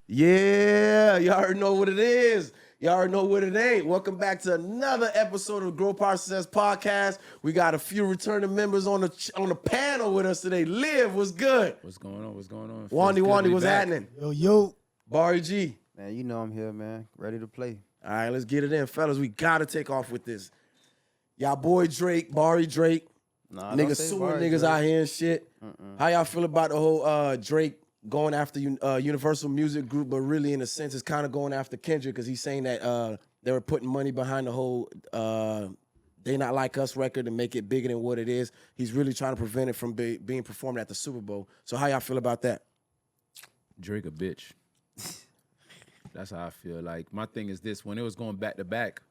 Yeah, y'all already know what it is. Y'all already know what it ain't. Welcome back to another episode of the Grow Power Success Podcast. We got a few returning members on the panel with us today. Liv, what's good? What's going on? What's going on? Wandy, what's happening? Yo. Barry G. Man, you know I'm here, man. Ready to play. All right, let's get it in. Fellas, we got to take off with this. Y'all boy Drake, Barry Drake. Nah, Niggas suing Barry, niggas Drake. out here and shit. How y'all feel about the whole Drake going after Universal Music Group, but really in a sense it's kind of going after Kendrick because he's saying that they were putting money behind the whole They Not Like Us record to make it bigger than what it is. He's really trying to prevent it from being performed at the Super Bowl. So how y'all feel about that? Drake a bitch. That's how I feel. Like, my thing is this. When it was going back-to-back,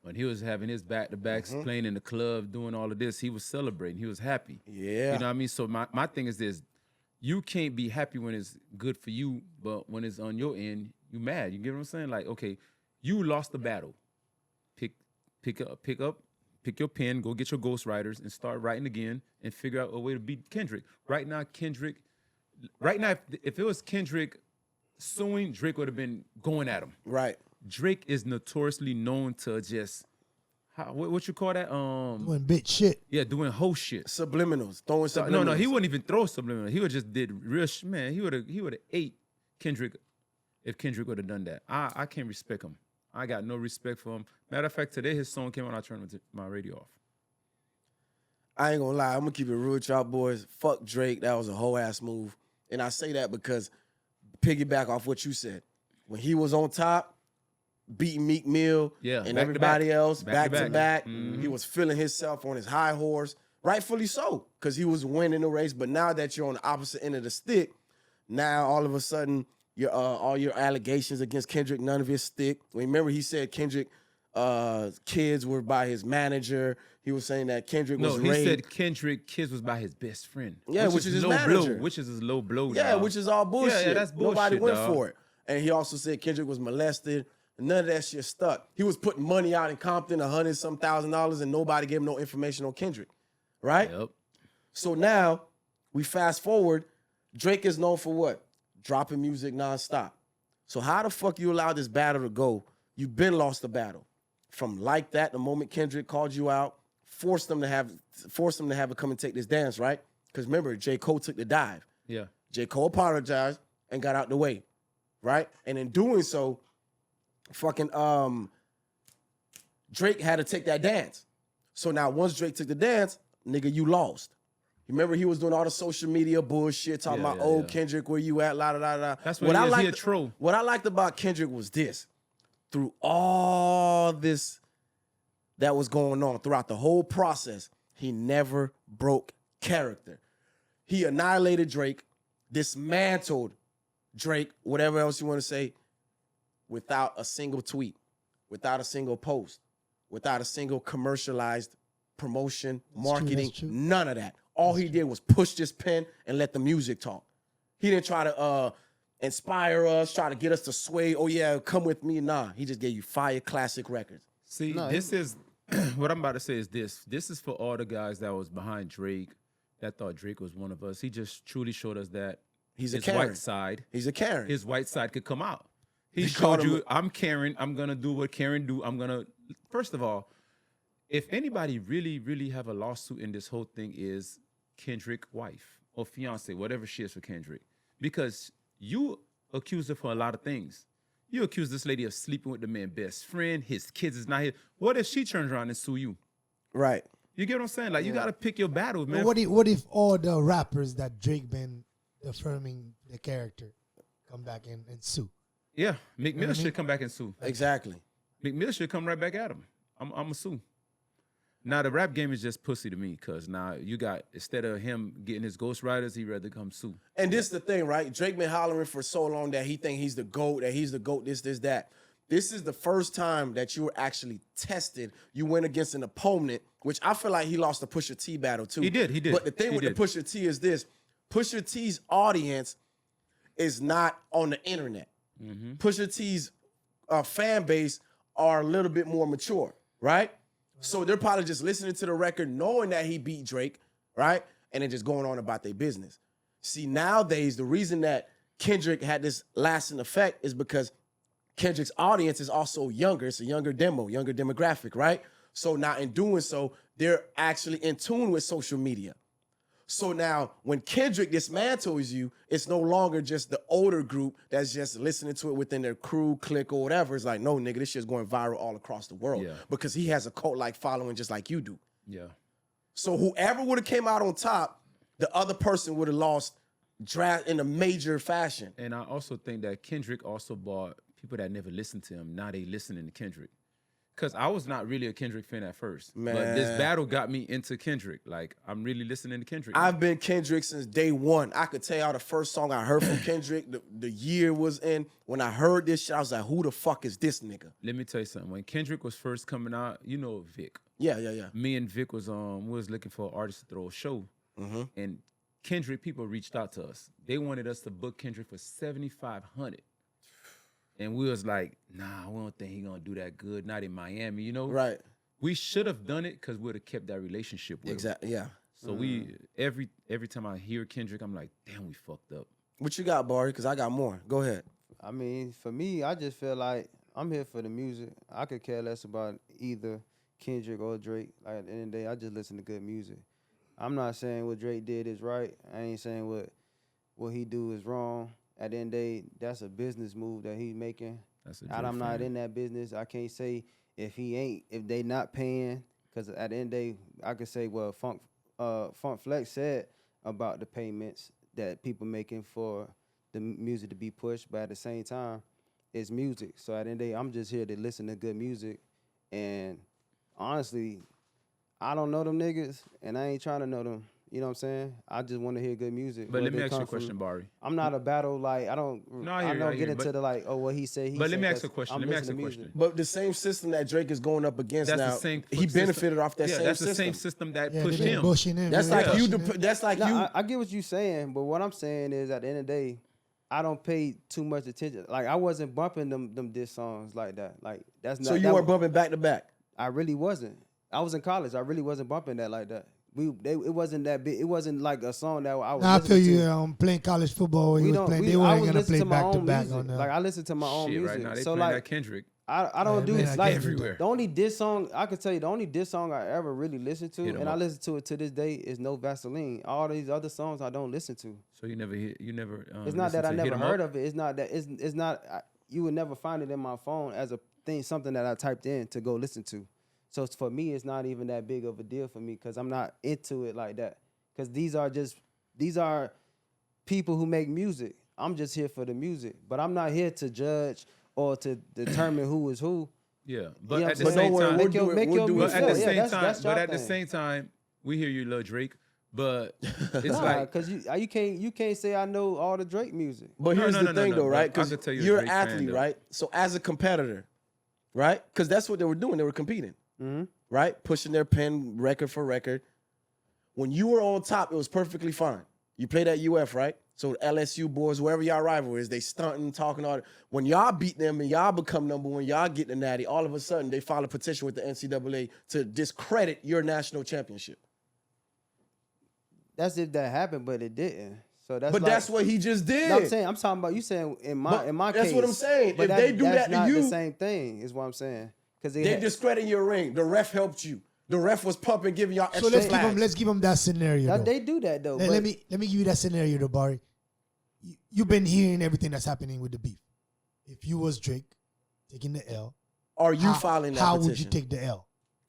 when he was having his back-to-backs, playing in the club, doing all of this, he was celebrating. He was happy. Yeah. You know what I mean? So my thing is this. You can't be happy when it's good for you, but when it's on your end, you mad. You get what I'm saying? Like, okay, you lost the battle. Pick your pen, go get your ghostwriters and start writing again and figure out a way to beat Kendrick. Right now, if it was Kendrick suing, Drake would have been going at him. Right. Drake is notoriously known to just what you call that? Doing bitch shit. Yeah, doing whole shit. Subliminals. Throwing subliminals. No, he wouldn't even throw subliminal. He would just did real man. He would have ate Kendrick if Kendrick would have done that. I can't respect him. I got no respect for him. Matter of fact, today his song came on, I turned my radio off. I ain't gonna lie, I'm gonna keep it real with y'all boys. Fuck Drake, that was a whole ass move. And I say that because piggyback off what you said. When he was on top, beating Meek Mill and everybody else back to back. He was feeling himself on his high horse, rightfully so, because he was winning the race. But now that you're on the opposite end of the stick, now all of a sudden all your allegations against Kendrick, none of it stick. Remember, he said Kendrick kids were by his manager. He was saying that Kendrick was raped. No, he said Kendrick kids was by his best friend. Yeah, which is his low manager. Blow, which is his low blow. Yeah, dog. which is all bullshit. Yeah, that's bullshit. Nobody went dog. for it. And he also said Kendrick was molested. None of that shit stuck. He was putting money out in Compton, $100,000, and nobody gave him no information on Kendrick. Right? Yep. So now we fast forward. Drake is known for what? Dropping music nonstop. So how the fuck you allow this battle to go? You've been lost the battle. From like that, the moment Kendrick called you out, forced them to have it come and take this dance, right? Because remember, J. Cole took the dive. Yeah. J. Cole apologized and got out the way, right? And in doing so, fucking Drake had to take that dance. So now once Drake took the dance, nigga, you lost. You remember he was doing all the social media bullshit, talking about, Kendrick, where you at, la da da da. That's what he is. He a troll. What I liked about Kendrick was this. Through all this that was going on, throughout the whole process, he never broke character. He annihilated Drake, dismantled Drake, whatever else you want to say, without a single tweet, without a single post, without a single commercialized promotion, marketing, none of that. All he did was push this pen and let the music talk. He didn't try to inspire us, try to get us to sway, oh yeah, come with me. Nah, he just gave you fire classic records. See, this is what I'm about to say is this. This is for all the guys that was behind Drake, that thought Drake was one of us. He just truly showed us that He's his a Karen. white side. He's a Karen. His white side could come out. He showed you, I'm Karen. I'm gonna do what Karen do. First of all, if anybody really, really have a lawsuit in this whole thing is Kendrick's wife or fiance, whatever she is for Kendrick, because you accused her for a lot of things. You accused this lady of sleeping with the man's best friend. His kids is not here. What if she turns around and sue you? Right. You get what I'm saying? Like, you got to pick your battles, man. What if all the rappers that Drake been affirming the character come back and sue? Yeah, Meek Mill should come back and sue. Exactly. Meek Mill should come right back at him. I'm a sue. Now, the rap game is just pussy to me because now you got, instead of him getting his ghostwriters, he'd rather come sue. And this is the thing, right? Drake been hollering for so long that he think he's the GOAT, this, that. This is the first time that you were actually tested. You went against an opponent, which I feel like he lost the Pusha T battle too. He did. But the thing with the Pusha T is this. Pusha T's audience is not on the internet. Pusha T's fan base are a little bit more mature, right? So they're probably just listening to the record, knowing that he beat Drake, right? And then just going on about their business. See, nowadays, the reason that Kendrick had this lasting effect is because Kendrick's audience is also younger. It's a younger demographic, right? So now in doing so, they're actually in tune with social media. So now when Kendrick dismantles you, it's no longer just the older group that's just listening to it within their crew, clique, or whatever. It's like, no, nigga, this shit's going viral all across the world because he has a cult-like following just like you do. Yeah. So whoever would have came out on top, the other person would have lost draft in a major fashion. And I also think that Kendrick also bought people that never listened to him. Now they listening to Kendrick. Because I was not really a Kendrick fan at first. Man. But this battle got me into Kendrick. Like, I'm really listening to Kendrick. I've been Kendrick since day one. I could tell y'all the first song I heard from Kendrick, the year was in. When I heard this shit, I was like, who the fuck is this nigga? Let me tell you something. When Kendrick was first coming out, you know Vic. Yeah. Me and Vic was we was looking for artists to throw a show. And Kendrick people reached out to us. They wanted us to book Kendrick for $7,500. And we was like, nah, we don't think he gonna do that good. Not in Miami, you know? Right. We should have done it because we'd have kept that relationship with him. Exactly, yeah. So we every time I hear Kendrick, I'm like, damn, we fucked up. What you got, Barry? Because I got more. Go ahead. I mean, for me, I just feel like I'm here for the music. I could care less about either Kendrick or Drake. Like at the end of the day, I just listen to good music. I'm not saying what Drake did is right. I ain't saying what he do is wrong. At the end of the day, that's a business move that he's making. That's a And I'm not in that business. I can't say if they not paying, because at the end of the day, I could say, well, Funk Flex said about the payments that people making for the music to be pushed, but at the same time, it's music. So at the end of the day, I'm just here to listen to good music. And honestly, I don't know them niggas, and I ain't trying to know them. You know what I'm saying? I just want to hear good music. But let me ask you a question, Barry. I'm not a battle, like, I don't get into the, like, oh, what he said, But let me ask you a question. But the same system that Drake is going up against that's now, the same he benefited off that same system. That's the same system that pushed they've been him. pushing him. That's man. like you. Pushing him. That's like you. I get what you're saying, but what I'm saying is at the end of the day, I don't pay too much attention. Like, I wasn't bumping them diss songs like that. Like, that's not. So you weren't bumping back to back. I really wasn't. I was in college. I really wasn't bumping that like that. It wasn't that big. It wasn't like a song that I was. Now, I feel listening you to. Playing college football. They weren't gonna play back to back on that. Like, I listen to my own Shit, music. right now they so playing like that Kendrick. I don't do man, like everywhere. The only diss song I could tell you, the only diss song I ever really listened to, Hit 'em and I up. listen to it to this day, is No Vaseline. All these other songs I don't listen to. So you never. It's not that I never heard of it. It's not that. It's not. You would never find it in my phone as a thing, something that I typed in to go listen to. So for me, it's not even that big of a deal for me because I'm not into it like that. Because these are people who make music. I'm just here for the music, but I'm not here to judge or to determine who is who. Yeah, but You know at the what I'm same saying? time, Make your we'll music. at the Yeah, same that's time, your but at the thing. same time, we hear you love Drake, but it's Nah, like because you can't say I know all the Drake music. But No, here's no, the no, no, thing, no, though, but right? I Because could tell you're a you're an Drake fan, athlete, though. right? So as a competitor, right? Because that's what they were doing. They were competing, right? Pushing their pen record for record. When you were on top, it was perfectly fine. You played at UF, right? So LSU boys, wherever y'all rival is, they stunting, talking all that. When y'all beat them and y'all become number one, y'all get the natty, all of a sudden they file a petition with the NCAA to discredit your national championship. That's if that happened, but it didn't. So that's. But like, that's what he just did. No, I'm saying. I'm talking about you saying in my case. That's what I'm saying. But If they do that's that to not you, the same thing. Is what I'm saying. Because they discredit your ring. The ref helped you. The ref was pumping, giving y'all extra So flags. let's give him that scenario. Though. They do that though. Let me give you that scenario, though, Barry. You've been hearing everything that's happening with the beef. If you was Drake taking the L, Are you filing that how petition? would you take the L?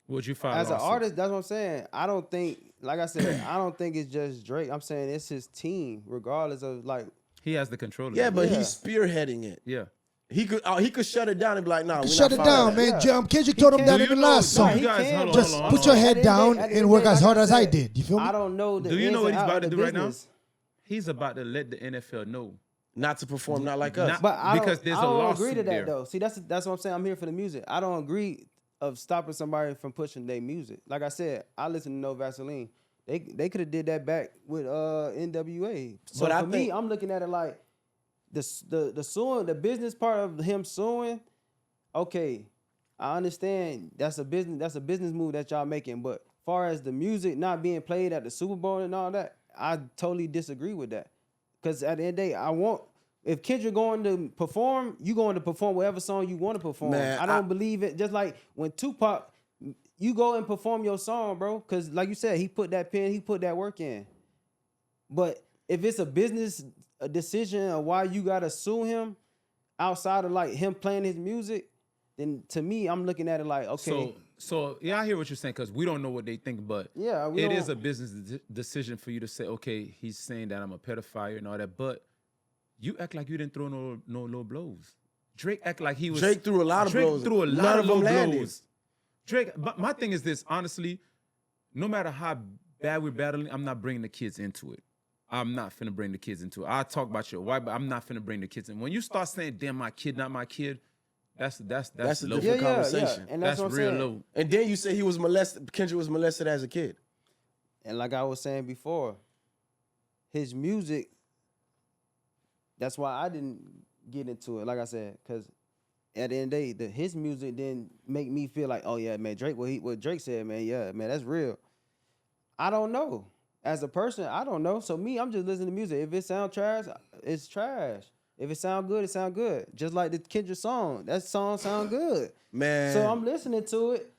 would you file as an lawsuit? artist, that's what I'm saying. I don't think, like I said, I don't think it's just Drake. I'm saying it's his team, regardless of like. He has the control of Yeah, it. but Yeah. he's spearheading it. Yeah. He could shut it down and be like, "Nah, we're Shut it not filing down, that. man. Kendrick told him can't- that Do in the you last know- song. you guys, He hold on, Just hold on, put hold your on. head down At the and work end of as the day, hard like as I said, did. You feel me? I don't know the Do you ins know what and he's out about of to the do right now? business. He's about to let the NFL know. Not to perform, not like us." Not- But I Because don't, there's I a don't lawsuit agree to that there. though. See, that's what I'm saying. I'm here for the music. I don't agree of stopping somebody from pushing their music. Like I said, I listen to No Vaseline. They could have did that back with NWA. So But I for me, think- I'm looking at it like the suing, the business part of him suing. Okay, I understand that's a business move that y'all making. But far as the music not being played at the Super Bowl and all that, I totally disagree with that. Because at the end of the day, I want If Kendrick going to perform, you going to perform whatever song you want to perform. Man, I don't believe it. Just like when Tupac, you go and perform your song, bro. Because like you said, he put that pen, he put that work in. But if it's a business decision of why you gotta sue him outside of like him playing his music, then to me, I'm looking at it like, okay. So yeah, I hear what you're saying because we don't know what they think, but Yeah, it is a business decision for you to say, okay, he's saying that I'm a pedophile and all that, but you act like you didn't throw no low blows. Drake act like he was. Drake threw a lot of blows. Threw a None lot of of them low landed. blows. Drake, but my thing is this, honestly, no matter how bad we're battling, I'm not bringing the kids into it. I'm not finna bring the kids into it. I talk about your wife, but I'm not finna bring the kids in. When you start saying, damn, my kid, not my kid, that's a low. different conversation. And That's what I'm real saying. low. And then you say he was molested. Kendrick was molested as a kid. And like I was saying before, his music, that's why I didn't get into it, like I said, because at the end of the day, his music didn't make me feel like, oh yeah, man, Drake, what Drake said, man, yeah, man, that's real. I don't know. As a person, I don't know. So me, I'm just listening to music. If it sound trash, it's trash. If it sound good, it sound good. Just like the Kendrick song. That song sound good. Man. So I'm listening to it.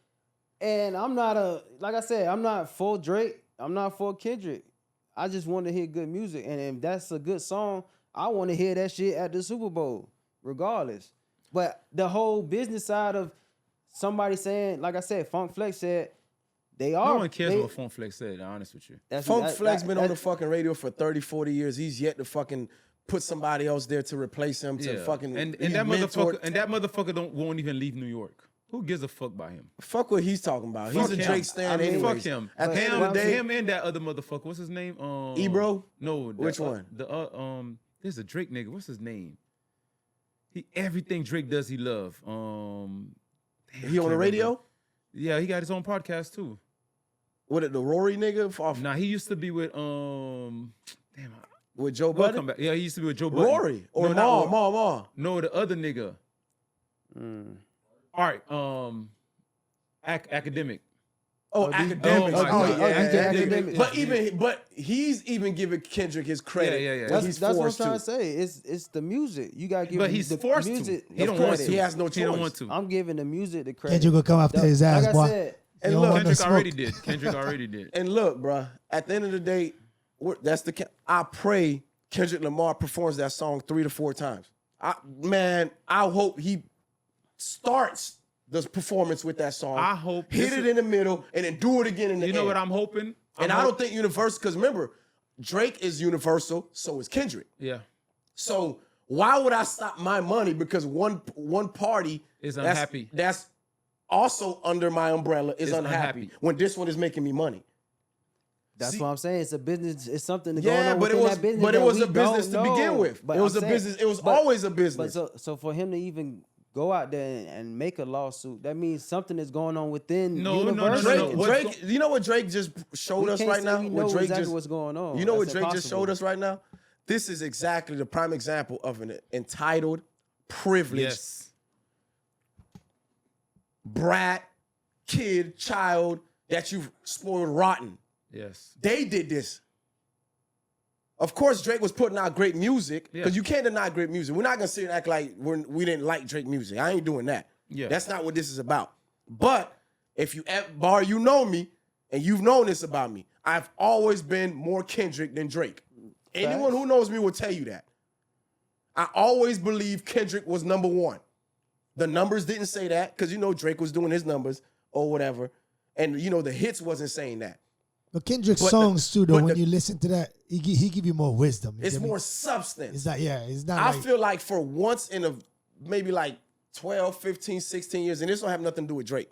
And I'm not like I said, I'm not for Drake. I'm not for Kendrick. I just want to hear good music. And if that's a good song, I want to hear that shit at the Super Bowl, regardless. But the whole business side of somebody saying, like I said, Funk Flex said, they are. No one cares what Funk Flex said, to be honest with you. Funk Flex been on the fucking radio for 30, 40 years. He's yet to fucking put somebody else there to replace him, to fucking and he's that mentored. motherfucker won't even leave New York. Who gives a fuck about him? Fuck what he's talking about. Fuck He's a him. Drake stan anyways. Fuck him. At the end of the day, him and that other motherfucker. What's his name? Ebro? No. Which one? There's a Drake nigga. What's his name? Everything Drake does, he love. he on the remember. radio? Yeah, he got his own podcast too. What the Rory nigga? Nah, he used to be with With Joe We'll Budden? come back. Yeah, he used to be with Joe Budden. Rory or No, not Ma. No, the other nigga. All right, academic. Oh, academics. Oh, my God. Academic. But he's even giving Kendrick his credit. Yeah. He's That's what I'm forced trying to. to say. It's the music. You gotta give. But he's the forced music to. He don't Of course, want to. he has no He don't choice. want to. I'm giving the music the credit. Kendrick will come after his ass, like boy. I said, And You don't look, want no Kendrick already smoke. did. Kendrick already did. And look, bruh, at the end of the day, I pray Kendrick Lamar performs that song 3 to 4 times. I hope he starts the performance with that song. I hope hit it in the middle and then do it again in the end. You know what I'm hoping? And I don't think Universal, because remember, Drake is Universal, so is Kendrick. Yeah. So why would I stop my money because one party Is unhappy. That's also under my umbrella is Is unhappy unhappy. when this one is making me money. that's See- what I'm saying. It's a business. It's something going Yeah, on but within that business. it that was we a business to don't begin know. with. But It was I'm a saying- business. It was but- always a But business. so for him to even go out there and make a lawsuit, that means something is going on within No, no, no, Universal. no. Drake, you know what Drake just showed We us can't right say now? we know What Drake exactly just, what's going on. You know what That's Drake just impossible. showed us right now? This is exactly the prime example of an entitled, privileged Yes. brat, kid, child that you've spoiled rotten. Yes. They did this. Of course, Drake was putting out great music because Yeah. you can't deny great music. We're not gonna sit and act like we didn't like Drake music. I ain't doing that. Yeah. That's not what this is about. But if you, Bar, you know me, and you've known this about me. I've always been more Kendrick than Drake. Anyone who knows me will tell you that. I always believed Kendrick was number one. The numbers didn't say that because, Drake was doing his numbers or whatever. And, the hits wasn't saying that. But Kendrick's But the- songs too, though, but when the- you listen to that, he give you more wisdom. You It's get me? more substance. It's not. Yeah, it's not. I like, feel like for once in maybe like 12, 15, 16 years, and this don't have nothing to do with Drake,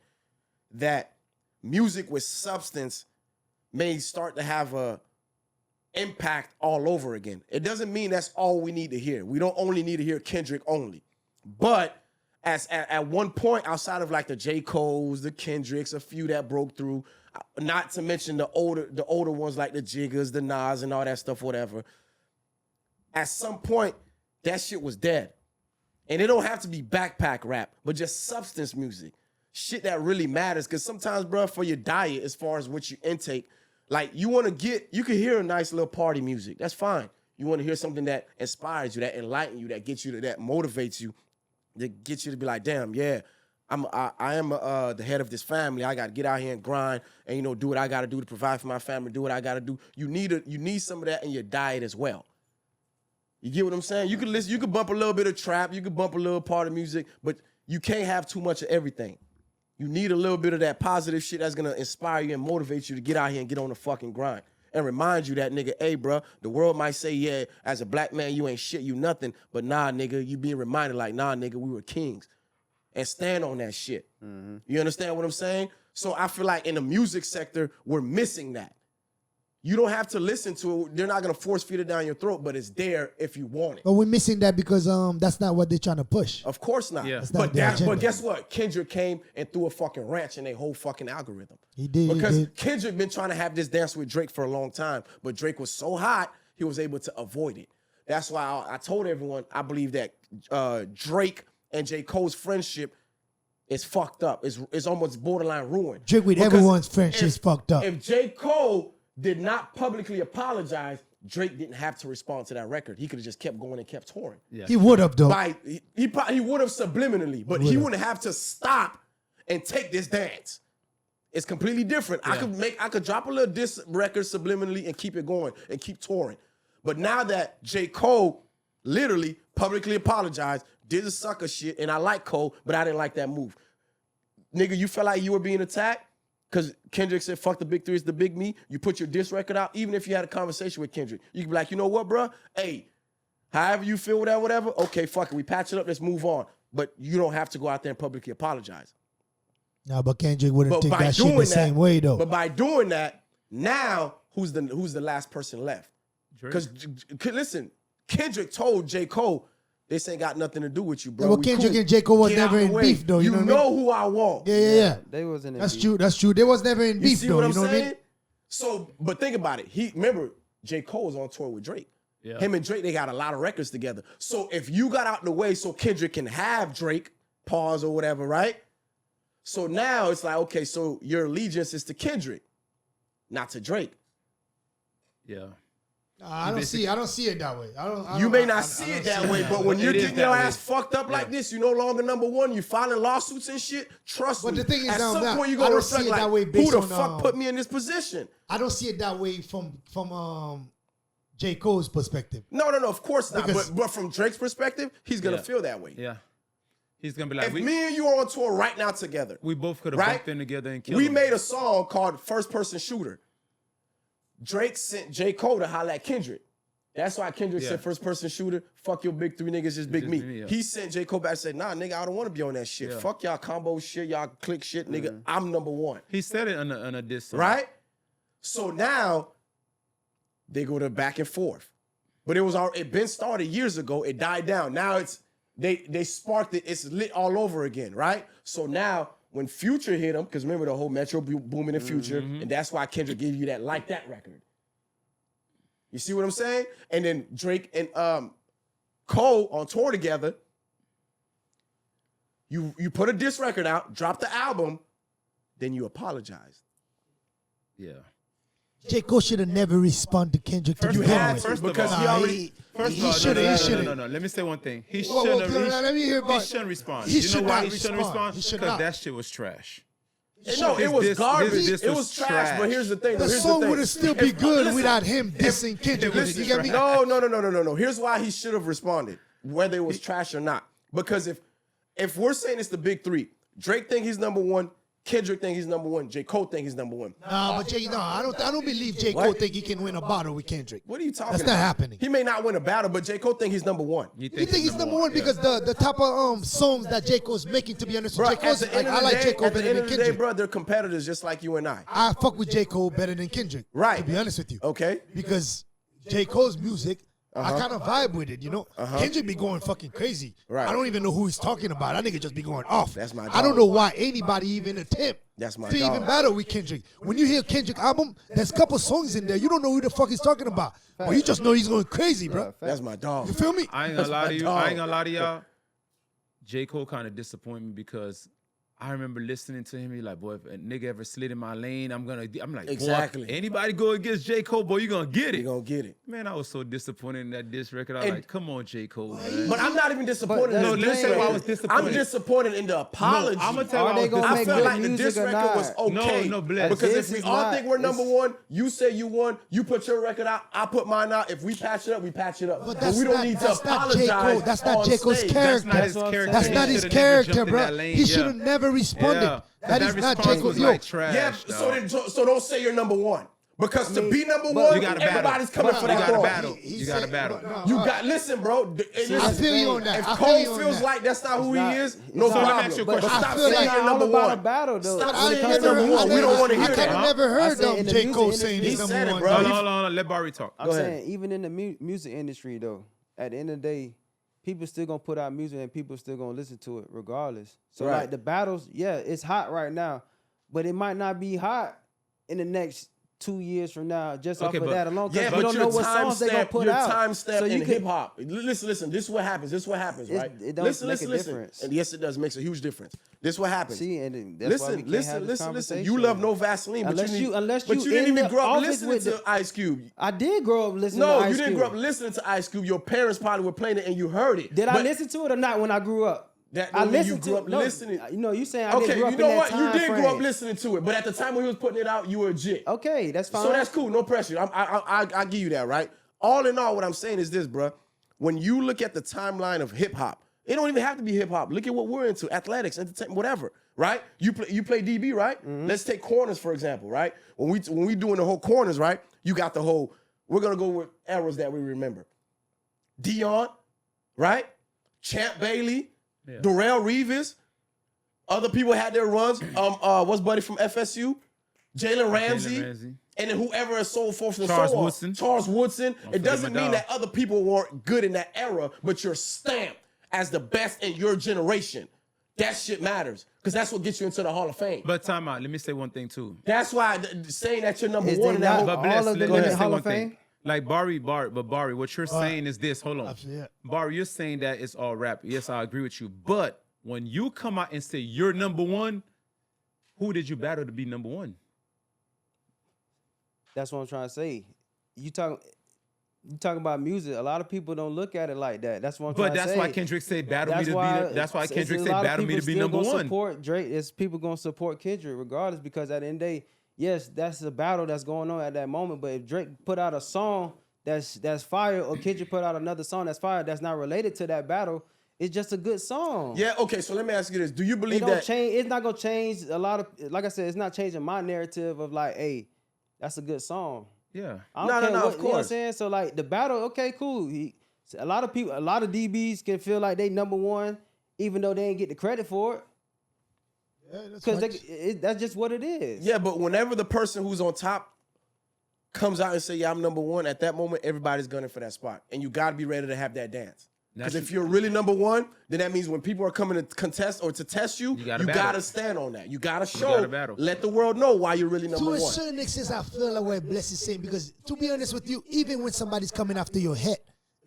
that music with substance may start to have a impact all over again. It doesn't mean that's all we need to hear. We don't only need to hear Kendrick only. But at one point, outside of like the J. Cole's, the Kendricks, a few that broke through, not to mention the older ones like the Jiggas, the Nas, and all that stuff, whatever. At some point, that shit was dead. And it don't have to be backpack rap, but just substance music. Shit that really matters. Because sometimes, bro, for your diet, as far as what you intake, like you can hear a nice little party music. That's fine. You want to hear something that inspires you, that enlightens you, that gets you to, that motivates you, that gets you to be like, damn, yeah, I am the head of this family. I got to get out here and grind and, you know, do what I got to do to provide for my family, do what I got to do. You need some of that in your diet as well. You get what I'm saying? You can listen, you can bump a little bit of trap, you can bump a little part of music, but you can't have too much of everything. You need a little bit of that positive shit that's gonna inspire you and motivate you to get out here and get on the fucking grind. And remind you that, nigga, hey, bro, the world might say, yeah, as a black man, you ain't shit, you nothing. But nah, nigga, you being reminded like, nah, nigga, we were kings. And stand on that shit. Mm-hmm. You understand what I'm saying? So I feel like in the music sector, we're missing that. You don't have to listen to it. They're not going to force feed it down your throat, but it's there if you want it. But we're missing that because that's not what they're trying to push. Of course not. Yeah. But guess what? Kendrick came and threw a fucking wrench in their whole fucking algorithm. He did. Because Kendrick been trying to have this dance with Drake for a long time, but Drake was so hot, he was able to avoid it. That's why I told everyone I believe that Drake and J. Cole's friendship is fucked up. It's almost borderline ruined. Drake with everyone's friendship is fucked up. If J. Cole did not publicly apologize, Drake didn't have to respond to that record. He could have just kept going and kept touring. Yeah. He would have, though. He would have subliminally, but he wouldn't have to stop and take this dance. It's completely different. Yeah. I could drop a little diss record subliminally and keep it going and keep touring. But now that J. Cole literally publicly apologized, did the sucker shit, and I like Cole, but I didn't like that move. Nigga, you felt like you were being attacked? Because Kendrick said, fuck the big three, it's the big me. You put your diss record out, even if you had a conversation with Kendrick. You can be like, you know what, bro? Hey, however you feel, whatever. Okay, fuck it. We patch it up. Let's move on. But you don't have to go out there and publicly apologize. No, but Kendrick wouldn't take that shit the same way, though. But by doing that, now who's the last person left? Because, listen, Kendrick told J. Cole, this ain't got nothing to do with you, bro. Yeah, well, Kendrick and J. Cole was never in beef, though. You know who I want. Yeah. They wasn't in beef. beef. That's true. They was never in beef, though. You know what I mean? So, but think about it. Remember, J. Cole was on tour with Drake. Yeah. Him and Drake, they got a lot of records together. So if you got out the way so Kendrick can have Drake, pause or whatever, right? So now it's like, okay, so your allegiance is to Kendrick, not to Drake. Yeah. I don't see it that way. You may not see it that way, but when you're getting your ass fucked up like this, you're no longer number one. You filing lawsuits and shit. Trust me. But the thing is, at now, some point you I gonna don't see reflect it that like, way who based the on, fuck put me in this position? I don't see it that way from J. Cole's perspective. No, of course not. But from Drake's perspective, he's gonna feel that way. Yeah. He's gonna be like, if me and you are on tour right now together, we both could have bumped in together and killed We him. made a song called First Person Shooter. Drake sent J. Cole to holler at Kendrick. That's why Kendrick said first person shooter, fuck your big three niggas, just big me. He sent J. Cole back and said, nah, nigga, I don't want to be on that shit. Fuck y'all combo shit, y'all click shit, nigga. I'm number one. He said it on a diss song. Right? So now they go to back and forth. But it been started years ago. It died down. Now it's they sparked it. It's lit all over again, right? So now when Future hit him, because remember the whole Metro booming in Future, and that's why Kendrick gave you that Like That record. You see what I'm saying? And then Drake and Cole on tour together. You put a diss record out, drop the album, then you apologize. Yeah. J. Cole should have never responded to Kendrick to begin with. First because of all, he shouldn't. No. Let me say one thing. He Let me hear about. He shouldn't respond. He You know why he shouldn't respond? He should Because not. that shit was trash. No, it was garbage. This It was trash. But here's the thing. The song would have still be good without him dissing Kendrick. You get me? No. Here's why he should have responded, whether it was trash or not. Because if we're saying it's the big three, Drake think he's number one, Kendrick think he's number one, J. Cole think he's number one. I don't believe J. Cole think he can win a battle with Kendrick. What are you talking That's about? not happening. He may not win a battle, but J. Cole think he's number one. You think he's number one because the type of songs that J. Cole's making, to be honest, Bro, J. Cole's, I like J. Cole at the better end than of the day, Kendrick. bro, they're competitors just like you and I. I fuck with J. Cole better than Kendrick. Right. To be honest with you. Okay. Because J. Cole's music, I kind of vibe with it, you know? Kendrick be going fucking crazy. Right. I don't even know who he's talking about. That nigga just be going off. That's my I don't dog. know why anybody even attempt That's my to dog. even battle with Kendrick. When you hear Kendrick album, there's a couple songs in there. You don't know who the fuck he's talking about. But you just know he's going crazy, bro. That's my dog. You feel me? I ain't gonna lie to you. I ain't gonna lie to y'all. J. Cole kind of disappointed me because I remember listening to him. He like, boy, if a nigga ever slid in my lane, I'm like, Exactly. boy, anybody go against J. Cole, boy, you gonna get it. You gonna get it. Man, I was so disappointed in that diss record. I was like, come on, J. Cole, man. But I'm not even disappointed in no, the let me diss tell you why I record. was disappointed. I'm disappointed in the apology. I'm gonna tell you Are why I they was gonna I make feel good like the music diss or record not? was okay. No, bless. Because This if we is all not- think we're this- number one, you say you won, you put your record out, I put mine out. If we patch it up, we patch it up. But But that's we don't not, need to that's not J. apologize. Cole. That's not on J. Cole's stage. character. That's not his what I'm character. That's saying. not He his should've never character, jumped in bro. that lane. He should have never responded. Yeah. That is not J. response Cole. was Yo, like trash. Yeah, dog. so don't say you're number one. Because to be number but one, you gotta battle. everybody's coming for You that gotta throne. battle. He You gotta said- battle. no, You all got listen, bro. I feel you on that. If I feel Cole you on feels that. like that's not who not- he is, it's no not- So let me problem. ask you a But question. stop I feel saying like you're it's number all about one. a battle, though. Stop When it saying comes you're to number music, one. We don't want to I hear could that. have never I heard said in the J. music Cole saying industry- he's He said number it, one. bro. Hold on, hold on. Let Barry talk. I'm Go ahead. saying even in the music industry though, at the end of the day, people still gonna put out music and people still gonna listen to it regardless. So Right. like the battles, yeah, it's hot right now, but it might not be hot in the next 2 years from now just off Okay, of but- that alone. Yeah, Because but we don't know what songs they gonna put your out. timestamp So you in could- hip hop. Listen. This is what happens. Right? it don't listen, make a listen. difference. And yes, it does. Makes a huge difference. This is what happens. See, and that's why we can't have this Listen. conversation. You love no Vaseline, but Unless you, need, you- unless but you you didn't in even the grow up office listening with to the- Ice Cube. I did grow up listening No, to Ice you didn't Cube. grow up listening to Ice Cube. Your parents probably were playing it and you heard it. Did I But- listen to it or not when I grew up? That I don't mean you listened grew to up no, listening. You know, you saying I Okay, didn't grow up you know in what? that You time did frame. grow up listening to it, but at the time when he was putting it out, you were a jit. Okay, that's fine. So that's cool. No pressure. I give you that, right? All in all, what I'm saying is this, bruh. When you look at the timeline of hip hop, it don't even have to be hip hop. Look at what we're into: athletics, entertainment, whatever. Right? You play DB, right? Let's take corners for example, right? When we doing the whole corners, right? You got the whole. We're gonna go with eras that we remember. Dion, right? Champ Bailey, Darrell Reeves. Other people had their runs. What's buddy from FSU? Jalen Ramsey. And then whoever is so forth and Charles so on. Woodson. Charles Woodson. It doesn't my mean dog. that other people weren't good in that era, but you're stamped as the best in your generation. That shit matters because that's what gets you into the Hall of Fame. But time out. Let me say one thing too. That's why saying that you're number Is one they in that not- whole. But all bless, of them let in me the say Hall one of thing. Fame? Like Barry, what you're saying is this. Hold on. Yeah. Barry, you're saying that it's all rap. Yes, I agree with you. But when you come out and say you're number one, who did you battle to be number one? That's what I'm trying to say. You talking about music. A lot of people don't look at it like that. That's what I'm But trying to that's say. why Kendrick said battle me to be. That's why Kendrick said battle me to be number one. Support Drake. It's people gonna support Kendrick regardless because at the end of the day, yes, that's a battle that's going on at that moment. But if Drake put out a song that's fire, or Kendrick put out another song that's fire, that's not related to that battle, it's just a good song. Yeah. Okay. So let me ask you this: do you It believe don't that? change. It's not gonna change a lot of. Like I said, it's not changing my narrative of like, hey, that's a good song. Yeah. I No, don't no, care no, what, of you know what I'm course. saying? So like the battle, okay, cool. A lot of DBs can feel like they number one, even though they ain't get the credit for it. Yeah, that's Because facts. that's just what it is. Yeah, but whenever the person who's on top comes out and say, "Yeah, I'm number one," at that moment, everybody's gunning for that spot, and you got to be ready to have that dance. Because if you're really number one, then that means when people are coming to contest or to test you, you gotta battle. gotta stand on that. You gotta show, gotta battle. let the world know why you're really number To a one. certain extent, I feel like what Bless is saying because, to be honest with you, even when somebody's coming after your head,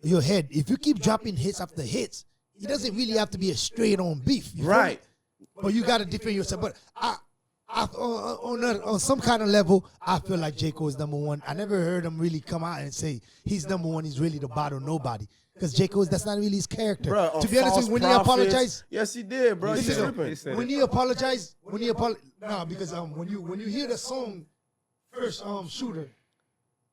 if you keep dropping hits after hits, it doesn't really have to be a straight-on beef. You feel me? Right. But you got to defend yourself. But on some kind of level, I feel like J. Cole is number one. I never heard him really come out and say he's number one. He's really the bottom nobody. Because J. Cole, that's not really his character. Bruh, To be honest with you, when he apologized, yes, he did, bro. He's listen, tripping. when he no, because when you hear the song first, Shooter,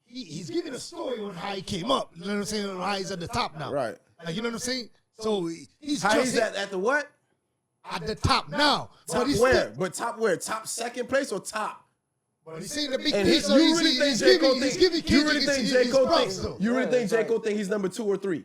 he's giving a story on how he came up. You know what I'm saying? On how he's at the top now. Right. Like, you know what I'm saying? So he's How just he's at the what? at the top now. Top but he's where? still, But top where? Top second place or top? but he's saying the big And thing. So you he's, really think he's J. Cole giving, he's think? giving You really Kendrick think his J. Cole props, thinks? though. You really Yeah, think J. right. Cole think he's number 2 or 3?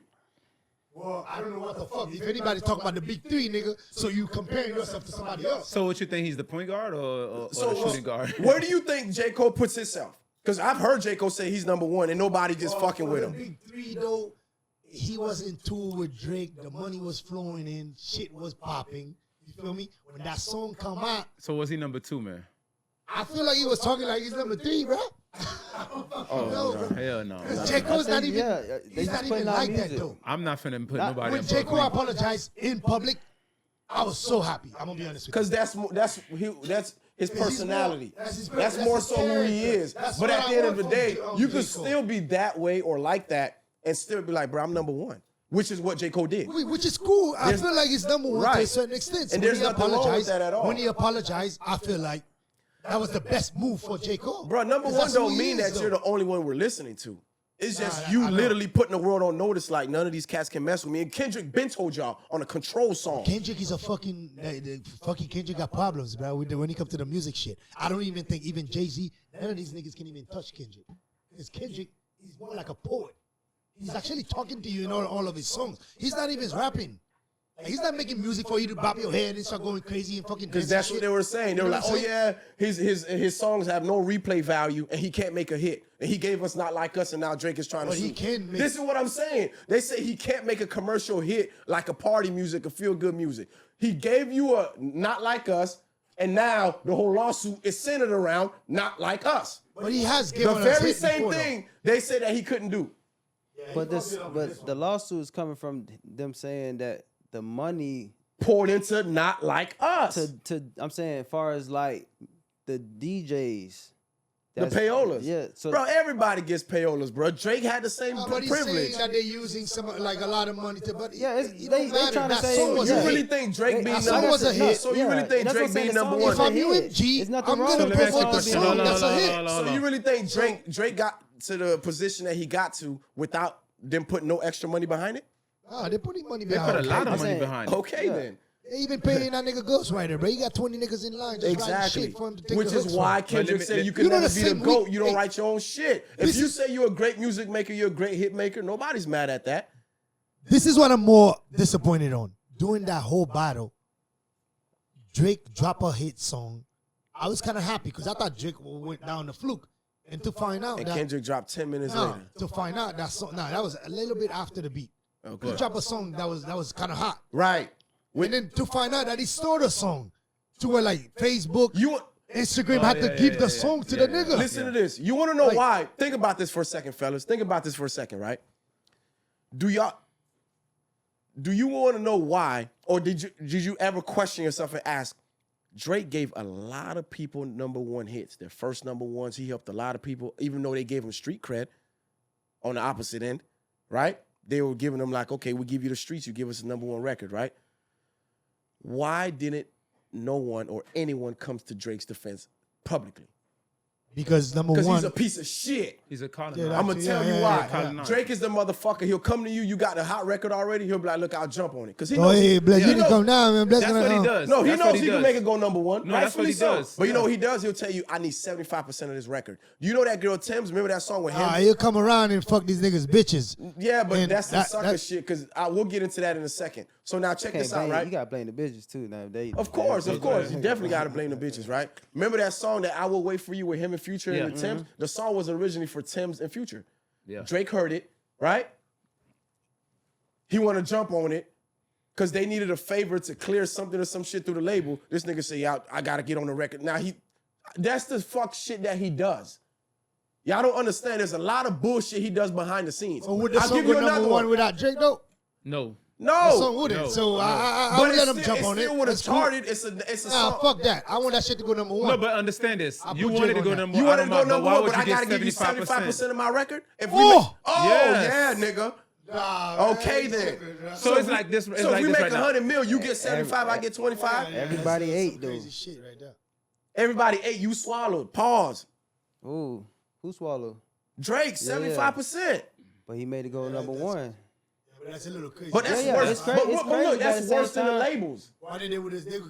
Well, I don't know what the fuck. If anybody's talking about the big three, nigga, so you comparing yourself to somebody else. So what you think? He's the point guard or the shooting guard? Where do you think J. Cole puts himself? Because I've heard J. Cole say he's number one and nobody just fucking For with the him. big three, though, he was in tour with Drake. The money was flowing in. Shit was popping. You feel me? When that song come out, So was he number two, man? I feel like he was talking like he's number 3, bro. Oh, no. Hell no. J. Cole's not think, even, yeah, they he's just not even putting out like that, music. though. I'm not finna put Not- nobody When in J. front Cole of me. apologized in public, I was so happy. I'm gonna be honest with you. Because that's his personality. That's his more so who he character. is. That's But what at I the end of want the from day, J. you Cole. could still be that way or like that and still be like, bro, I'm number one. Which is what J. Cole did. Which is cool. I feel like it's number one to a Right. certain extent. So And when there's he nothing wrong with apologized, that at all. When he apologized, I feel like that was the best move for J. Cole. Bro, number 'Cause one that's who don't he mean is, that you're though. the only one we're listening to. It's just Nah, you I know. literally putting the world on notice like none of these cats can mess with me. And Kendrick been told y'all on a Control song. Kendrick is a fucking Kendrick got problems, bro. When he comes to the music shit, I don't even think even Jay-Z, none of these niggas can even touch Kendrick. Because Kendrick, he's more like a poet. He's actually talking to you in all of his songs. He's not even rapping. Like, he's not making music for you to bop your head and start going crazy and fucking. Because that's what they were saying. They were like, oh yeah, his songs have no replay value and he can't make a hit. And he gave us Not Like Us and now Drake is trying But to he sue. can make- This is what I'm saying. They say he can't make a commercial hit like a party music, a feel-good music. He gave you a Not Like Us and now the whole lawsuit is centered around Not Like Us. But he has The given us very hit same before, thing they said that he couldn't do. But the lawsuit is coming from them saying that the money Poured into Not Like Us. to I'm saying as far as like the DJs. The payolas. Yeah. So bro, everybody gets payolas, bro. Drake had the same But he's privilege. saying that they're using some like a lot of money to. But Yeah, it's- it they don't matter. trying to That say- song was You a really hit. think Drake being That song number was a hit. So you really think that's what Drake I'm saying, being the number song one? is If a I'm you hit. and G, There's nothing I'm wrong gonna with promote that the song. song. That's a hit. So you really think Drake got to the position that he got to without them putting no extra money behind it? Ah, they're putting money They put behind a it. lot of I'm money saying- behind it. Okay, then. They even paying that nigga ghostwriter, bro. You got 20 niggas in line just writing Exactly. shit for him to take Which the is hooks why from. Kendrick let said me- you can You know never the be the same GOAT. week- You don't hey, write your own shit. If this you is- say you're a great music maker, you're a great hit maker, nobody's mad at that. This is what I'm more disappointed on. During that whole battle, Drake dropped a hit song. I was kind of happy because I thought Drake went down the fluke. And to find out And that Kendrick dropped 10 minutes later. to find out that song, that was a little bit after the beat. Okay. He dropped a song that was kind of hot. Right. And then to find out that he stole the song to where like Facebook, You Instagram had to give the song to the nigga. listen to this. You want to know Like- why? Think about this for a second, fellas. Think about this for a second, right? Do you want to know why, or did you ever question yourself and ask? Drake gave a lot of people number one hits, their first number ones. He helped a lot of people, even though they gave him street cred. On the opposite end, right? They were giving them like, okay, we give you the streets, you give us the number one record, right? Why didn't no one or anyone comes to Drake's defense publicly? Because number Because one, he's a piece of shit. He's a Yeah, colonizer. I'm gonna Yeah, tell yeah, you yeah, why. yeah. Drake is the motherfucker. He'll come to you. You got a hot record already. He'll be like, "Look, I'll jump on it." Because he oh knows. hey, Bless, he you can knows- come down, man. Bless That's gonna, what he does. No, he That's knows what he he can does. make it go number one. No, that's Rightfully what he so. does. But you know what he does? He'll tell you, "I need 75% of this record." You know that girl Tim's? Remember that song with him? he'll come around and fuck these niggas bitches. Yeah, but And that's the that- sucker that- shit. Because we'll get into that in a second. So now check can't this out, blame, right? you gotta blame the bitches too. Now Of course. You definitely got to blame the bitches, right? Remember that song that I Will Wait For You with him and Future and the Timbs? The song was originally for Timbs and Future. Yeah. Drake heard it, right? He want to jump on it because they needed a favor to clear something or some shit through the label. This nigga say, "Yeah, I got to get on the record." Now, that's the fuck shit that he does. Y'all don't understand. There's a lot of bullshit he does behind the scenes. So would the I'll song give you go another number one without Drake though? No. The No. song wouldn't. no, So no. I But would let him it jump on it. still would have That's cool. charted. It's a Nah, song. fuck that. I want that shit to go number one. No, but understand this. I'll You put wanted Drake to go on that. number You one. wanted to go number why one, would but I you gotta get give you 75%? 75% of my record. If Oh! Yes. yeah, nigga. Nah, Okay man, then. tripping, So it's like this. It's So like if we this make right now. 100 mil, you get 75, I get 25. Everybody that's ate, some though. crazy shit right there. Everybody ate, you swallowed. Pause. Ooh, who swallowed? Drake, 75%. But he made it go number one. But that's a little crazy. But that's Yeah, worse. it's crazy- But it's look, crazy, but that's at the same worse than the time- labels. Why did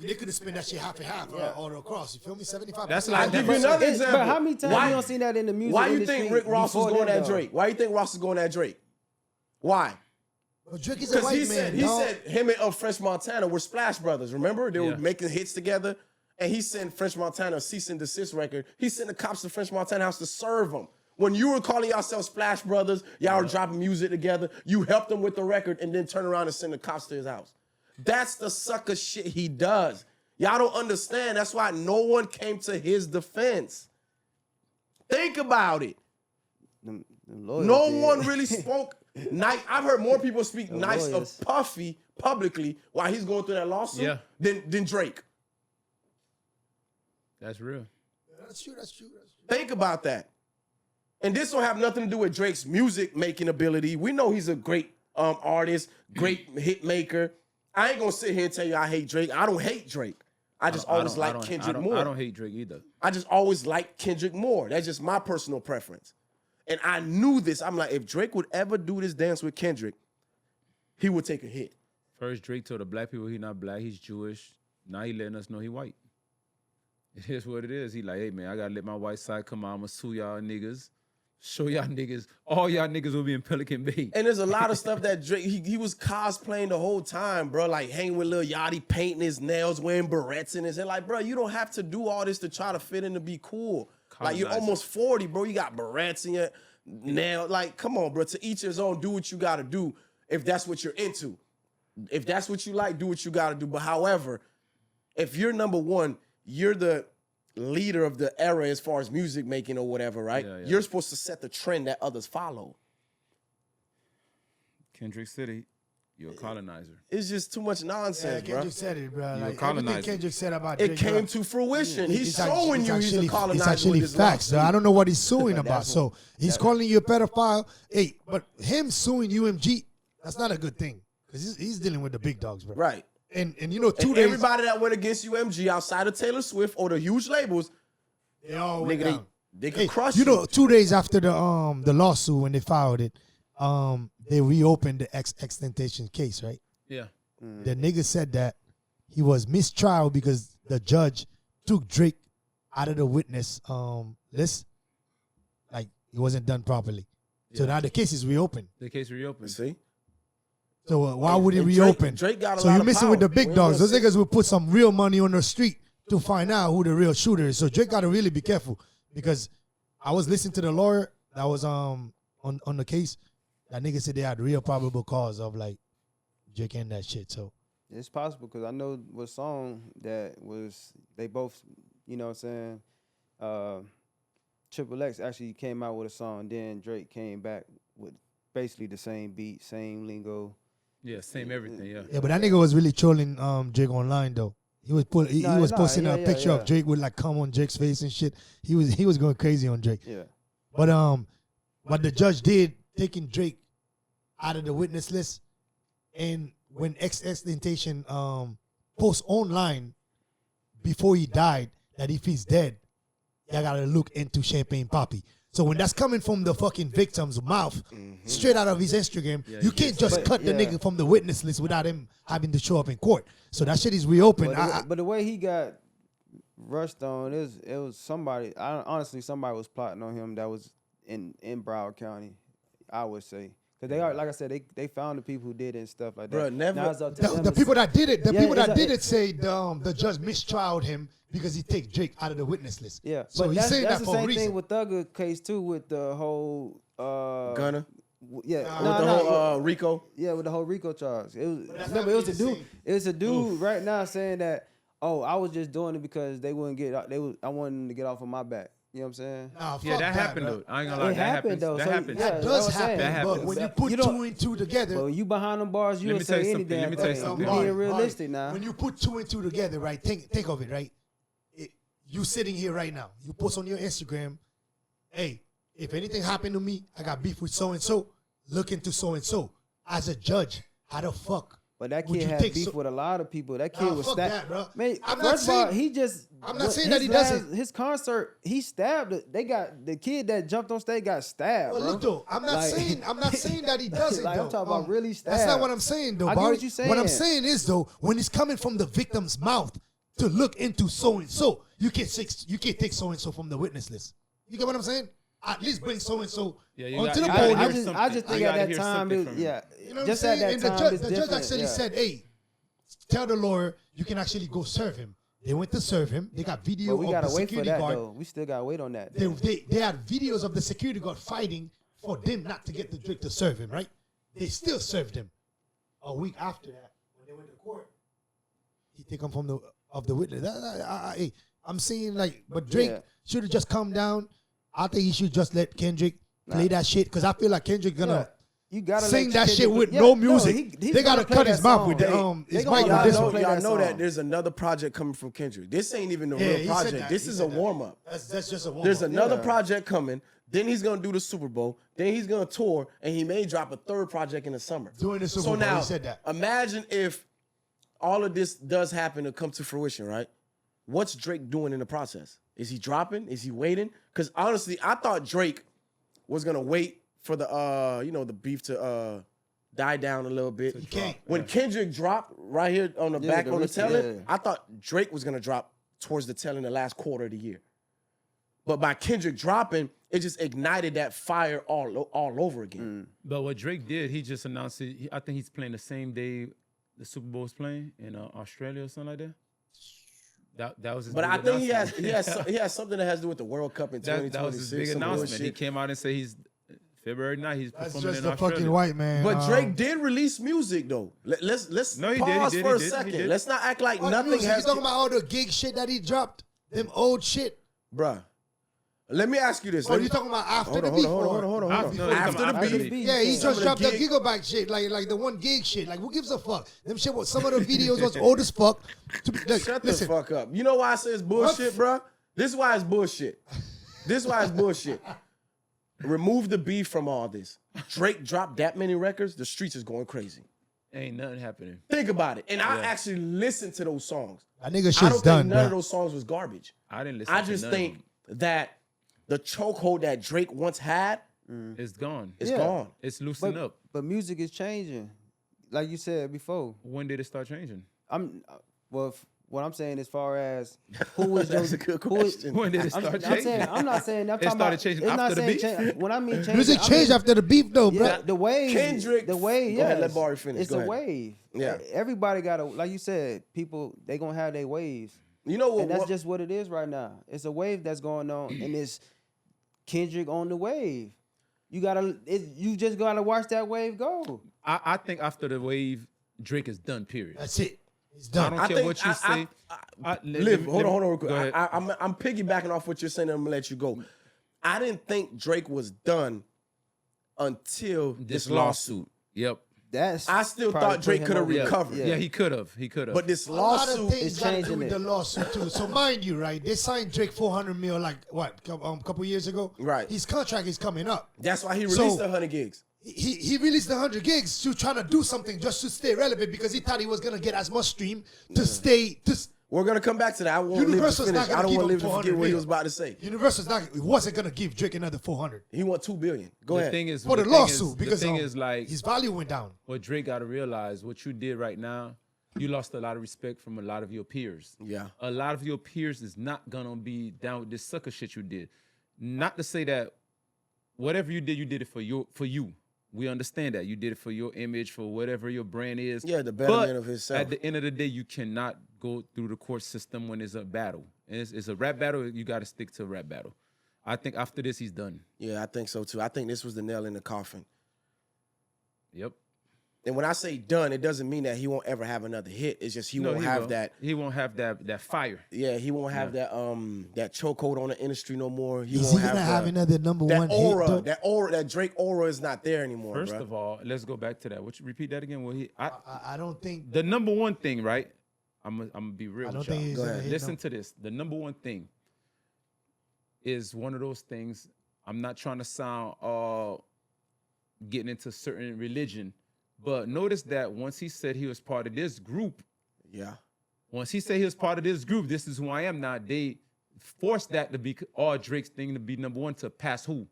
they could have spent that shit half and half all across? You feel me? 75%. That's I'll like give that. you another It's- example. But how many times Why- you don't see that in the music Why you industry think Rick Ross was before going then, at though? Drake? Why you think Ross is going at Drake? Why? But Drake is a Because white he man, said dog. him and French Montana were Splash Brothers. Remember, they were Yeah. making hits together, and he sent French Montana a cease and desist record. He sent the cops to French Montana house to serve them. When you were calling yourselves Splash Brothers, y'all were dropping music together. You helped him with the record, and then turn around and send the cops to his house. That's the sucker shit he does. Y'all don't understand. That's why no one came to his defense. Think about it. Them lawyers No did. one really spoke nice. I've heard more people speak nice lawyers. of Puffy publicly while he's going through that lawsuit than Drake. That's real. That's true. Think about that. And this don't have nothing to do with Drake's music making ability. We know he's a great artist, great hit maker. I ain't gonna sit here and tell you I hate Drake. I don't hate Drake. I just always like Kendrick more. I don't hate Drake either. I just always like Kendrick more. That's just my personal preference. And I knew this. I'm like, if Drake would ever do this dance with Kendrick, he would take a hit. First, Drake told the black people he not black, he's Jewish. Now he letting us know he white. It is what it is. He like, hey man, I gotta let my white side come out. I'ma sue y'all niggas. Show y'all niggas. All y'all niggas will be in Pelican Bay. And there's a lot of stuff that Drake, he was cosplaying the whole time, bro. Like hanging with Lil Yachty, painting his nails, wearing barrettes in his head. Like, bro, you don't have to do all this to try to fit in to be cool. Like, you're almost 40, bro. You got barrettes in your nails. Like, come on, bro. To each his own, do what you got to do if that's what you're into. If that's what you like, do what you got to do. But however, if you're number one, you're the leader of the era as far as music making or whatever, right? Yeah. You're supposed to set the trend that others follow. Kendrick City, you're a colonizer. It's just too much nonsense, bro. Kendrick said it, bro. You're a Like, colonizer. everything Kendrick said about It Drake, came bro, to fruition. He's it's actually- showing it's you he's a actually- colonizer. It's actually with his facts. So lawsuit. I don't know what he's suing about. So he's calling you a pedophile. Hey, but him suing UMG, that's not a good thing because he's dealing with the big dogs, bro. Right. And you know, 2 And days everybody that went against UMG outside of Taylor Swift or the huge labels, they all went nigga, down. they could Hey, crush you know, 2 days after the lawsuit when they filed it, they reopened the XXXTentacion case, right? Yeah. The nigga said that he was mistrial because the judge took Drake out of the witness list, like it wasn't done properly. So now the case is reopened. The case reopened. See? So why would it And reopen? Drake got a so lot you're of missing power. with the We big ain't dogs. gonna Those say- niggas will put some real money on the street to find out who the real shooter is. So Drake got to really be careful because I was listening to the lawyer that was on the case. That nigga said they had real probable cause of like Drake and that shit. So It's possible because I know what song that was. They both, you know what I'm saying. Triple X actually came out with a song. Then Drake came back with basically the same beat, same lingo. Yeah, same everything, yeah. yeah, but that nigga was really trolling Drake online though. He was posting a picture of Drake with like cum on Drake's face and shit. He was going crazy on Drake. Yeah. But the judge did taking Drake out of the witness list, and when XXXTentacion post online before he died that if he's dead, y'all gotta look into Champagne Poppy. So when that's coming from the fucking victim's mouth, straight out of his Instagram, you can't just cut the nigga from the witness list without him having to show up in court. So that shit is reopened. But the way he got rushed on, it was somebody. Honestly, somebody was plotting on him that was in Broward County. I would say. Cause they are, like I said, they found the people who did it and stuff like that. Bruh, never- Now it's up to them The to people that did it, Yeah, say the judge mistrialed him because he take Drake out of the witness list. Yeah, So but he's that's saying that the for a same reason. thing with Thugger case too, with the whole Gunner? Yeah, With the whole Rico? yeah, with the whole Rico charge. It was that's remember not it was a the dude. same. It was a dude right now saying that, oh, I was just doing it because they wouldn't get. I wanted them to get off of my back. You know what I'm saying? Nah, Yeah, fuck that happened bro. though. I ain't gonna lie, It that happened, happens. though, That so happens. yeah, That that's does what I'm saying. happen, That but happens. when you put You don't- 2 and 2 together, Well, you behind them bars, you Let will me tell you say something. anything. Let me tell you something. We being realistic now. When you put 2 and 2 together, right? Think of it, right? You sitting here right now. You post on your Instagram, hey, if anything happened to me, I got beef with so and so. Look into so and so. As a judge, how the fuck? But that would kid you had take beef so- with a lot of people. That kid Nah, was fuck stabbed. that, bro. Man, I'm not first of all, saying- he just. I'm not saying that he his doesn't. His concert, he stabbed it. They got the kid that jumped on stage got stabbed. Well, bro. look though, I'm not Like- saying that he doesn't. Like, though. I'm talking about really That's not stabbed. what I'm saying though. I get Barry. what you're saying. What I'm saying is though, when it's coming from the victim's mouth to look into so and so, you can't take so and so from the witness list. You get what I'm saying? At least bring so and so Yeah, you onto got- the you gotta podium. hear I just think You at gotta that hear time, something it, from him. yeah, You know what just I'm at saying? that And time, the judge actually yeah. said, hey, tell the lawyer you can actually go serve him. They went to serve him. They got video But we of gotta the wait for security that guard. though. We still gotta wait on that. They had videos of the security guard fighting for them not to get the Drake to serve him, right? They still served him. A week after that, when they went to court, he take him from the witness. I'm saying like, but Drake Yeah. should have just calmed down. I think he should just let Kendrick play that shit because I feel like Kendrick gonna You gotta sing let that Kendrick shit play- with Yeah, no no, music. he's They gotta gonna play cut his that mouth with song. his They mic gonna with this let him one. play Y'all that know that song. there's another project coming from Kendrick. This ain't even the Yeah, real he said project. that. This He is said a that. warm up. That's just a warm There's up. another Yeah. project coming. Then he's gonna do the Super Bowl. Then he's gonna tour, and he may drop a third project in the summer. During the Super So Bowl, now, he said that. imagine if all of this does happen to come to fruition, right? What's Drake doing in the process? Is he dropping? Is he waiting? Because honestly, I thought Drake was gonna wait for the the beef to die down a little bit. He can't. When Kendrick dropped right here on the back the on the recent- tail end, yeah. I thought Drake was gonna drop towards the tail end, the last quarter of the year. But by Kendrick dropping, it just ignited that fire all over again. But what Drake did, he just announced it. I think he's playing the same day the Super Bowl is playing in Australia or something like that. That was his But big I think he announcement. has something that has to do with the World Cup in that 2026. was his big some announcement. bullshit. He came out and said he's February 9th. He's That's performing just in the Australia. fucking white man. But Drake did release music though. Let's No, he did, he pause did, for he a did, he second. did. Let's not act like What nothing music? has. You talking about all the gig shit that he dropped? Them old shit. Bruh, let me ask you this. Oh, Let you me- talking about after hold the on, beef? hold on, or- hold on, hold on, hold on. No, he's After talking the about after beef, the beef. Yeah, he Some just of dropped the gig- gigabyte shit, like the one gig shit. Like, who gives a fuck? Them shit was some of the videos was old as fuck. Look, Shut listen, the fuck up. You know why I say it's bullshit, bruh? This is why it's bullshit. This is why it's bullshit. Remove the beef from all this. Drake dropped that many records, the streets is going crazy. Ain't nothing happening. Think about it. And I Yeah. actually listened to those songs. that nigga I shit's don't done, think none of bro. those songs was garbage. I didn't listen. I to just none think that the chokehold that Drake once had of them. It's gone. is Yeah. gone. It's loosened up. But music is changing, like you said before. When did it start changing? What I'm saying as far as who is That's your, a good who is- question. When did it I'm start saying, changing? I'm not saying. I'm It talking started about, changing it's not after the saying beef? change- when I mean changing, Music I changed mean, after the beef, though, bro. Yeah, the wave. Kendrick- The wave. Go ahead, Yes. let Barry finish. It's Go a ahead. wave. Yeah. Everybody got a, like you said, people they gonna have their waves, You know what? and that's just what it is right now. It's a wave that's going on, and it's Kendrick on the wave. You just gotta watch that wave go. I think after the wave, Drake is done. Period. That's it. He's I done. don't I care think what you say. Liv, hold on real quick. Go ahead. I'm piggybacking off what you're saying. I'm gonna let you go. I didn't think Drake was done until this lawsuit. Yep. That's I still probably thought Drake put him could have over- recovered. Yeah, he could have. He could have. But this A lot of lawsuit things is got to do changing with it. the lawsuit too. So mind you, right? They signed Drake 400 mil like what? Couple years ago. Right. His contract is coming up. that's why he So- released 100 gigs. He released 100 gigs to trying to do something just to stay relevant because he thought he was gonna get as much stream to stay. We're gonna come back to that. I won't live to Universal's finish. not gonna I don't give want him to live to 400 forget what he mil. was about to say. Universal's not. It wasn't gonna give Drake another 400 He want $2 billion. Go the ahead. thing is, for the thing is- lawsuit because the thing is like his value went down. what Drake got to realize. What you did right now, you lost a lot of respect from a lot of your peers. Yeah. A lot of your peers is not gonna be down with this sucker shit you did. Not to say that whatever you did it for you. We understand that you did it for your image, for whatever your brand is. Yeah, the betterment But of himself. At the end of the day, you cannot go through the court system when it's a battle. And it's a rap battle. You got to stick to a rap battle. I think after this, he's done. Yeah, I think so too. I think this was the nail in the coffin. Yep. And when I say done, it doesn't mean that he won't ever have another hit. It's just he No, won't have will. that. He won't have that fire. Yeah, he won't have that chokehold on the industry no more. He Is won't he gonna have the- another number that one aura, hit? Though? that aura, that Drake aura is not there anymore. First bruh. of all, let's go back to that. What you repeat that again? Well, I don't think. the number one thing, right? I'm gonna be real I don't with think y'all. he's Go gonna ahead. hit. Listen no. to this. The number one thing is one of those things. I'm not trying to sound getting into certain religion, but notice that once he said he was part of this group, Yeah. once he said he was part of this group, this is who I am now. They forced that to be all Drake's thing to be number one to pass who?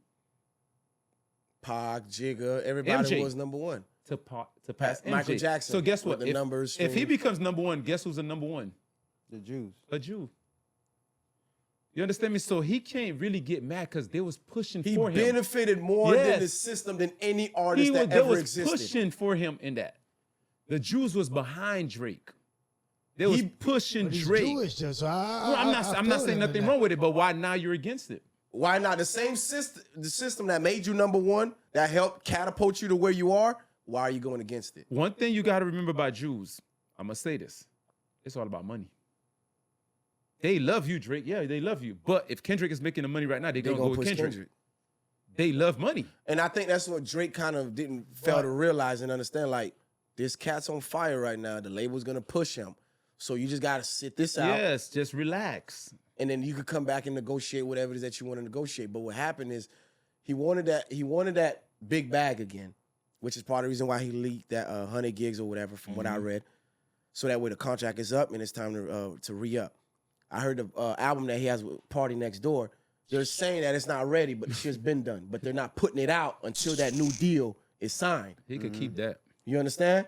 Pac, Jigga, everybody MJ. was number one. To pass Michael MJ. Jackson So guess with what? the numbers If he stream. becomes number one, guess who's the number one? The Jews. A Jew. You understand me? So he can't really get mad because they was pushing He for him. benefited more than Yes. the system than any artist They that ever was existed. pushing for him in that. The Jews was behind Drake. They was He- pushing But he's Drake. Jewish, though, so Well, I'm not saying nothing wrong with it, but why now you're against it? Why not? The same system, the system that made you number one, that helped catapult you to where you are. Why are you going against it? One thing you got to remember about Jews, I'm gonna say this: it's all about money. They love you, Drake. Yeah, they love you. But if Kendrick is making the money right now, they're They gonna go gonna with push Kendrick. Kendrick. They love money. And I think that's what Drake kind of didn't fail to realize and understand. Like, this cat's on fire right now. The label's gonna push him. So you just gotta sit this out. Yes, just relax. And then you could come back and negotiate whatever it is that you want to negotiate. But what happened is he wanted that big bag again, which is part of the reason why he leaked that 100 gigs or whatever from what I read. So that way the contract is up and it's time to re-up. I heard the album that he has with Party Next Door. They're saying that it's not ready, but the shit's been done. But they're not putting it out until that new deal is signed. He could keep that. You understand?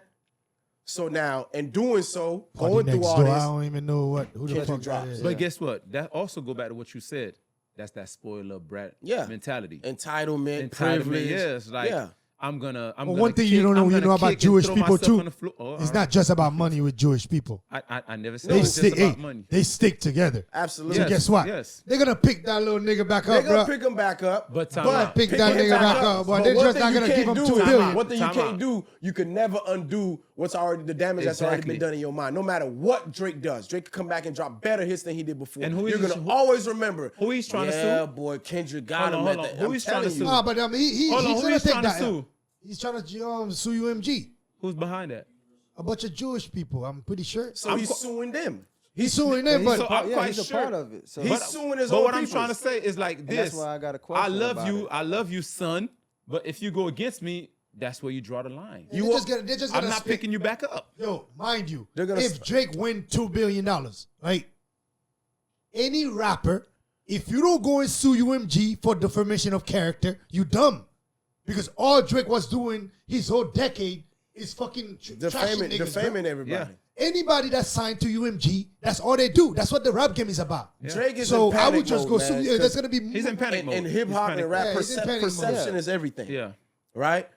So now, in doing so, Party going through Next all Door, this, I don't even know who the Kendrick fuck drops. that is. But guess what? That also go back to what you said. That's that spoiler brat mentality. entitlement, privilege. Yes, like I'm gonna. One thing you don't know, about Jewish people too. It's not just about money with Jewish people. I never said They it's stick. just about money. They stick together. Absolutely. So Yes, guess what? yes. They're gonna pick that little nigga back They're up, gonna bro. pick him back up, But time out. Pick that nigga back up, but they're one just thing not you gonna can't give him do $2 is- billion. One thing you Time can't out. do, you can never undo what's already the damage that's already been Exactly. done in your mind. No matter what Drake does, Drake could come back and drop better hits than he did before. And who You're is- gonna always remember who he's trying to sue? Yeah, boy, Kendrick got Hold him on, at the. who I'm he's trying to telling sue? you. Nah, but he's Hold on, gonna who he's take trying to that. sue? He's trying to sue UMG. Who's behind that? A bunch of Jewish people, I'm pretty sure. So he's suing them. He's suing them, He's but So I'm quite he's a sure. part of it. So He's suing his But own what I'm people. trying to say is like and this. that's why I got a question. I love about you. it. I love you, son. But if you go against me, that's where you draw the line. they're just gonna I'm not spit- picking you back up. Yo, mind you, They're gonna if Drake win $2 billion, right? Any rapper, if you don't go and sue UMG for defamation of character, you dumb. Because all Drake was doing his whole decade is fucking trashing niggas, bro. defaming everybody. Yeah. Anybody that's signed to UMG, that's all they do. That's what the rap game is about. Drake is So in I panic would just mode, go sue. man, Yeah, 'cause that's gonna be. He's in panic mode. in hip hop He's and rap, Yeah, he's in panic mode. perception Yeah. is everything. Yeah. Right?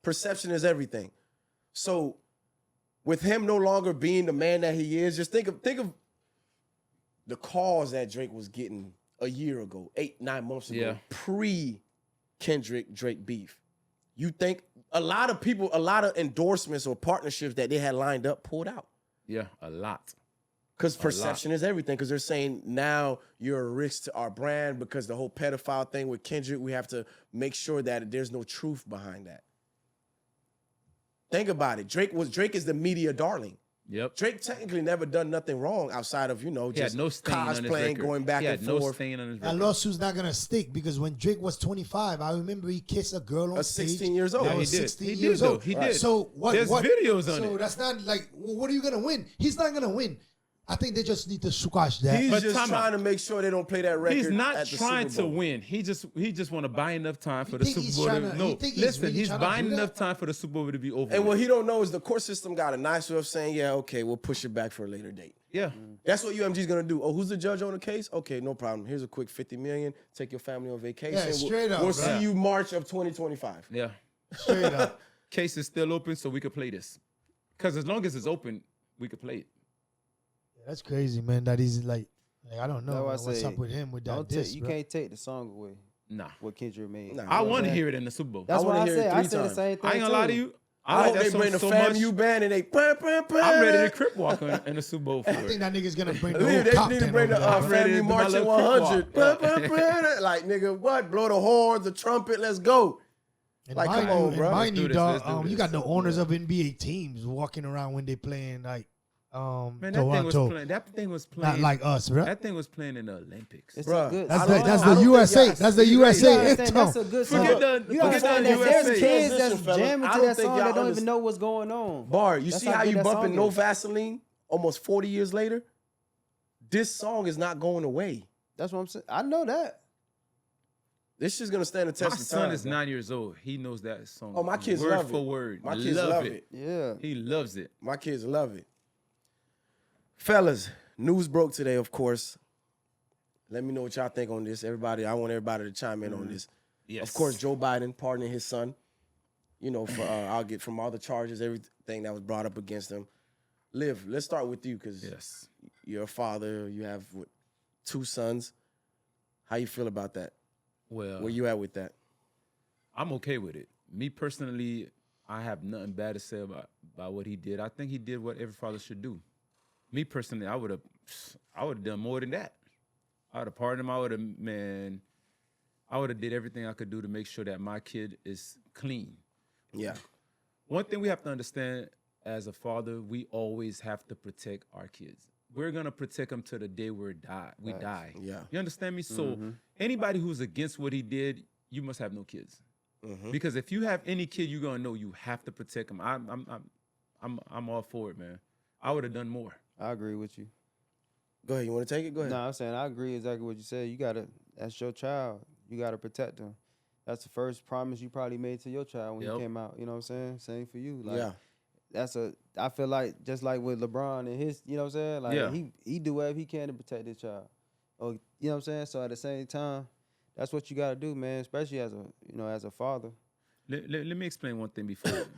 Perception is everything. So with him no longer being the man that he is, just think of the calls that Drake was getting a year ago, 8-9 months ago, Yeah. pre Kendrick Drake beef. You think a lot of endorsements or partnerships that they had lined up pulled out. Yeah, a lot. Because perception is everything. Because they're saying now you're a risk to our brand because the whole pedophile thing with Kendrick, we have to make sure that there's no truth behind that. Think about it. Drake is the media darling. Yep. Drake technically never done nothing wrong outside of, He just had no stain on his cosplaying, record. going back he and had no forth. stain on his That record. lawsuit's not gonna stick because when Drake was 25, I remember he kissed a girl on At stage. 16 years old. That Yeah, was he did. 16 He did, years though. old. He did. So what? There's videos on so it. that's not like, what are you gonna win? He's not gonna win. I think they just need to squash that. He's But just time trying out. to make sure they don't play that record. He's not at the trying Super to Bowl. win. He just want to buy enough time for the think Super he's Bowl. tryna- To, no, you think he's listen, really he's tryna buying do that? enough time for the Super Bowl to be over. And with. what he don't know is the court system got a nice way of saying, yeah, okay, we'll push it back for a later date. Yeah. That's what UMG's gonna do. Oh, who's the judge on the case? Okay, no problem. Here's a quick $50 million. Take your family on vacation. Yeah, straight up, We'll bro. see you March of 2025. Yeah. Straight up. Case is still open, so we could play this. Because as long as it's open, we could play it. That's crazy, man. That he's like I don't know That's why I what's say, up with him with that Don't diss, you bro. can't take the song away. Nah. What Kendrick made. Nah. I know what want I'm to saying? hear it in the Super Bowl. That's I what wanna I hear it said. I 3 said the times. same thing. I ain't gonna lie to you. I like hope that they song bring the so FAMU much. band and they. I'm ready to crip walk in the Super Bowl for I think it. that nigga's gonna bring the They whole need to Compton bring the over there, bro. ready to FAMU do my Marching little 100. crip walk. Like, nigga, what? Blow the horns, the trumpet, let's go. And Like, mind come on, you, bro. and mind Let's do you, this, dog, let's do you this. got the owners of NBA teams walking around when they playing like Man, that Toronto. thing was playing. That thing was playing. Not like us, bro. That thing was playing in the Olympics. It's Bruh, a good. That's I the don't- that's I the don't think USA. y'all- That's the you USA understand, anthem. that's a good song. Forget the- You forget understand the that there's USA. kids that's Listen, fella, jamming I to don't that think song y'all that don't even understand. know what's going on. Bar, you That's see how how good you that bumping song No is. Vaseline almost 40 years later? This song is not going away. That's what I'm saying. I know that. This shit's gonna stand the test My of son time. is bro. 9 years old. He knows that song. Oh, my kids word love for it. word. My kids love it. Yeah. He loves it. My kids love it. Fellas, news broke today, of course. Let me know what y'all think on this. Everybody, I want everybody to chime in on this. Yes. Of course, Joe Biden pardoning his son. You know, for I'll get from all the charges, everything that was brought up against him. Liv, let's start with you because Yes. you're a father. You have 2 sons. How you feel about that? Well, Where you at with that? I'm okay with it. Me personally, I have nothing bad to say about what he did. I think he did what every father should do. Me personally, I would have done more than that. I would have pardoned him. I would have, man. I would have did everything I could do to make sure that my kid is clean. Yeah. One thing we have to understand as a father, we always have to protect our kids. We're gonna protect them to the day we die. Yeah. You understand me? So anybody who's against what he did, you must have no kids. Because if you have any kid, you're gonna know you have to protect them. I'm all for it, man. I would have done more. I agree with you. Go ahead. You want to take it? Go ahead. No, I'm saying I agree exactly what you said. You gotta, that's your child. You gotta protect them. That's the first promise you probably made to your child when Yep. you came out. You know what I'm saying? Same for you. Like, Yeah. I feel like just like with LeBron and his, you know what I'm saying? Like Yeah. he do whatever he can to protect his child. Or you know what I'm saying? So at the same time, that's what you gotta do, man. Especially as a father. Let me explain one thing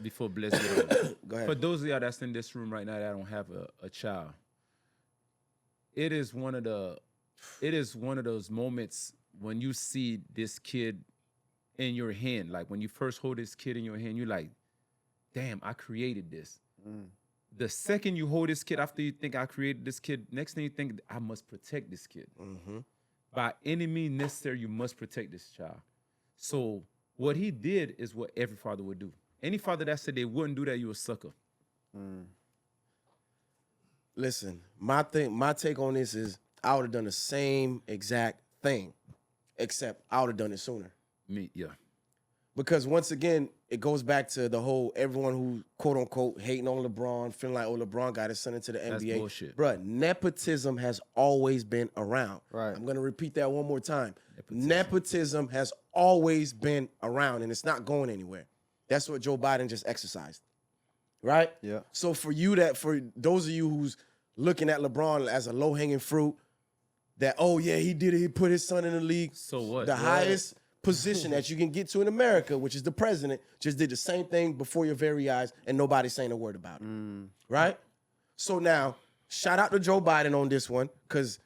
before Bless get on. Go ahead. For those of y'all that's in this room right now that don't have a child, it is one of those moments when you see this kid in your hand. Like when you first hold this kid in your hand, you're like, damn, I created this. The second you hold this kid after you think I created this kid, next thing you think, I must protect this kid. By any means necessary, you must protect this child. So what he did is what every father would do. Any father that said they wouldn't do that, you a sucker. Listen, my take on this is I would have done the same exact thing, except I would have done it sooner. Yeah. Because once again, it goes back to the whole everyone who quote unquote hating on LeBron, feeling like, oh, LeBron got his son into the That's NBA. bullshit. Bruh, nepotism has always been around. Right. I'm gonna repeat that one more time. Nepotism has always been around, and it's not going anywhere. That's what Joe Biden just exercised. Right? Yeah. So for those of you who's looking at LeBron as a low-hanging fruit, that, oh yeah, he did it, he put his son in the league. So what? The highest position that you can get to in America, which is the president, just did the same thing before your very eyes, and nobody's saying a word about it. Right? So now, shout out to Joe Biden on this one, because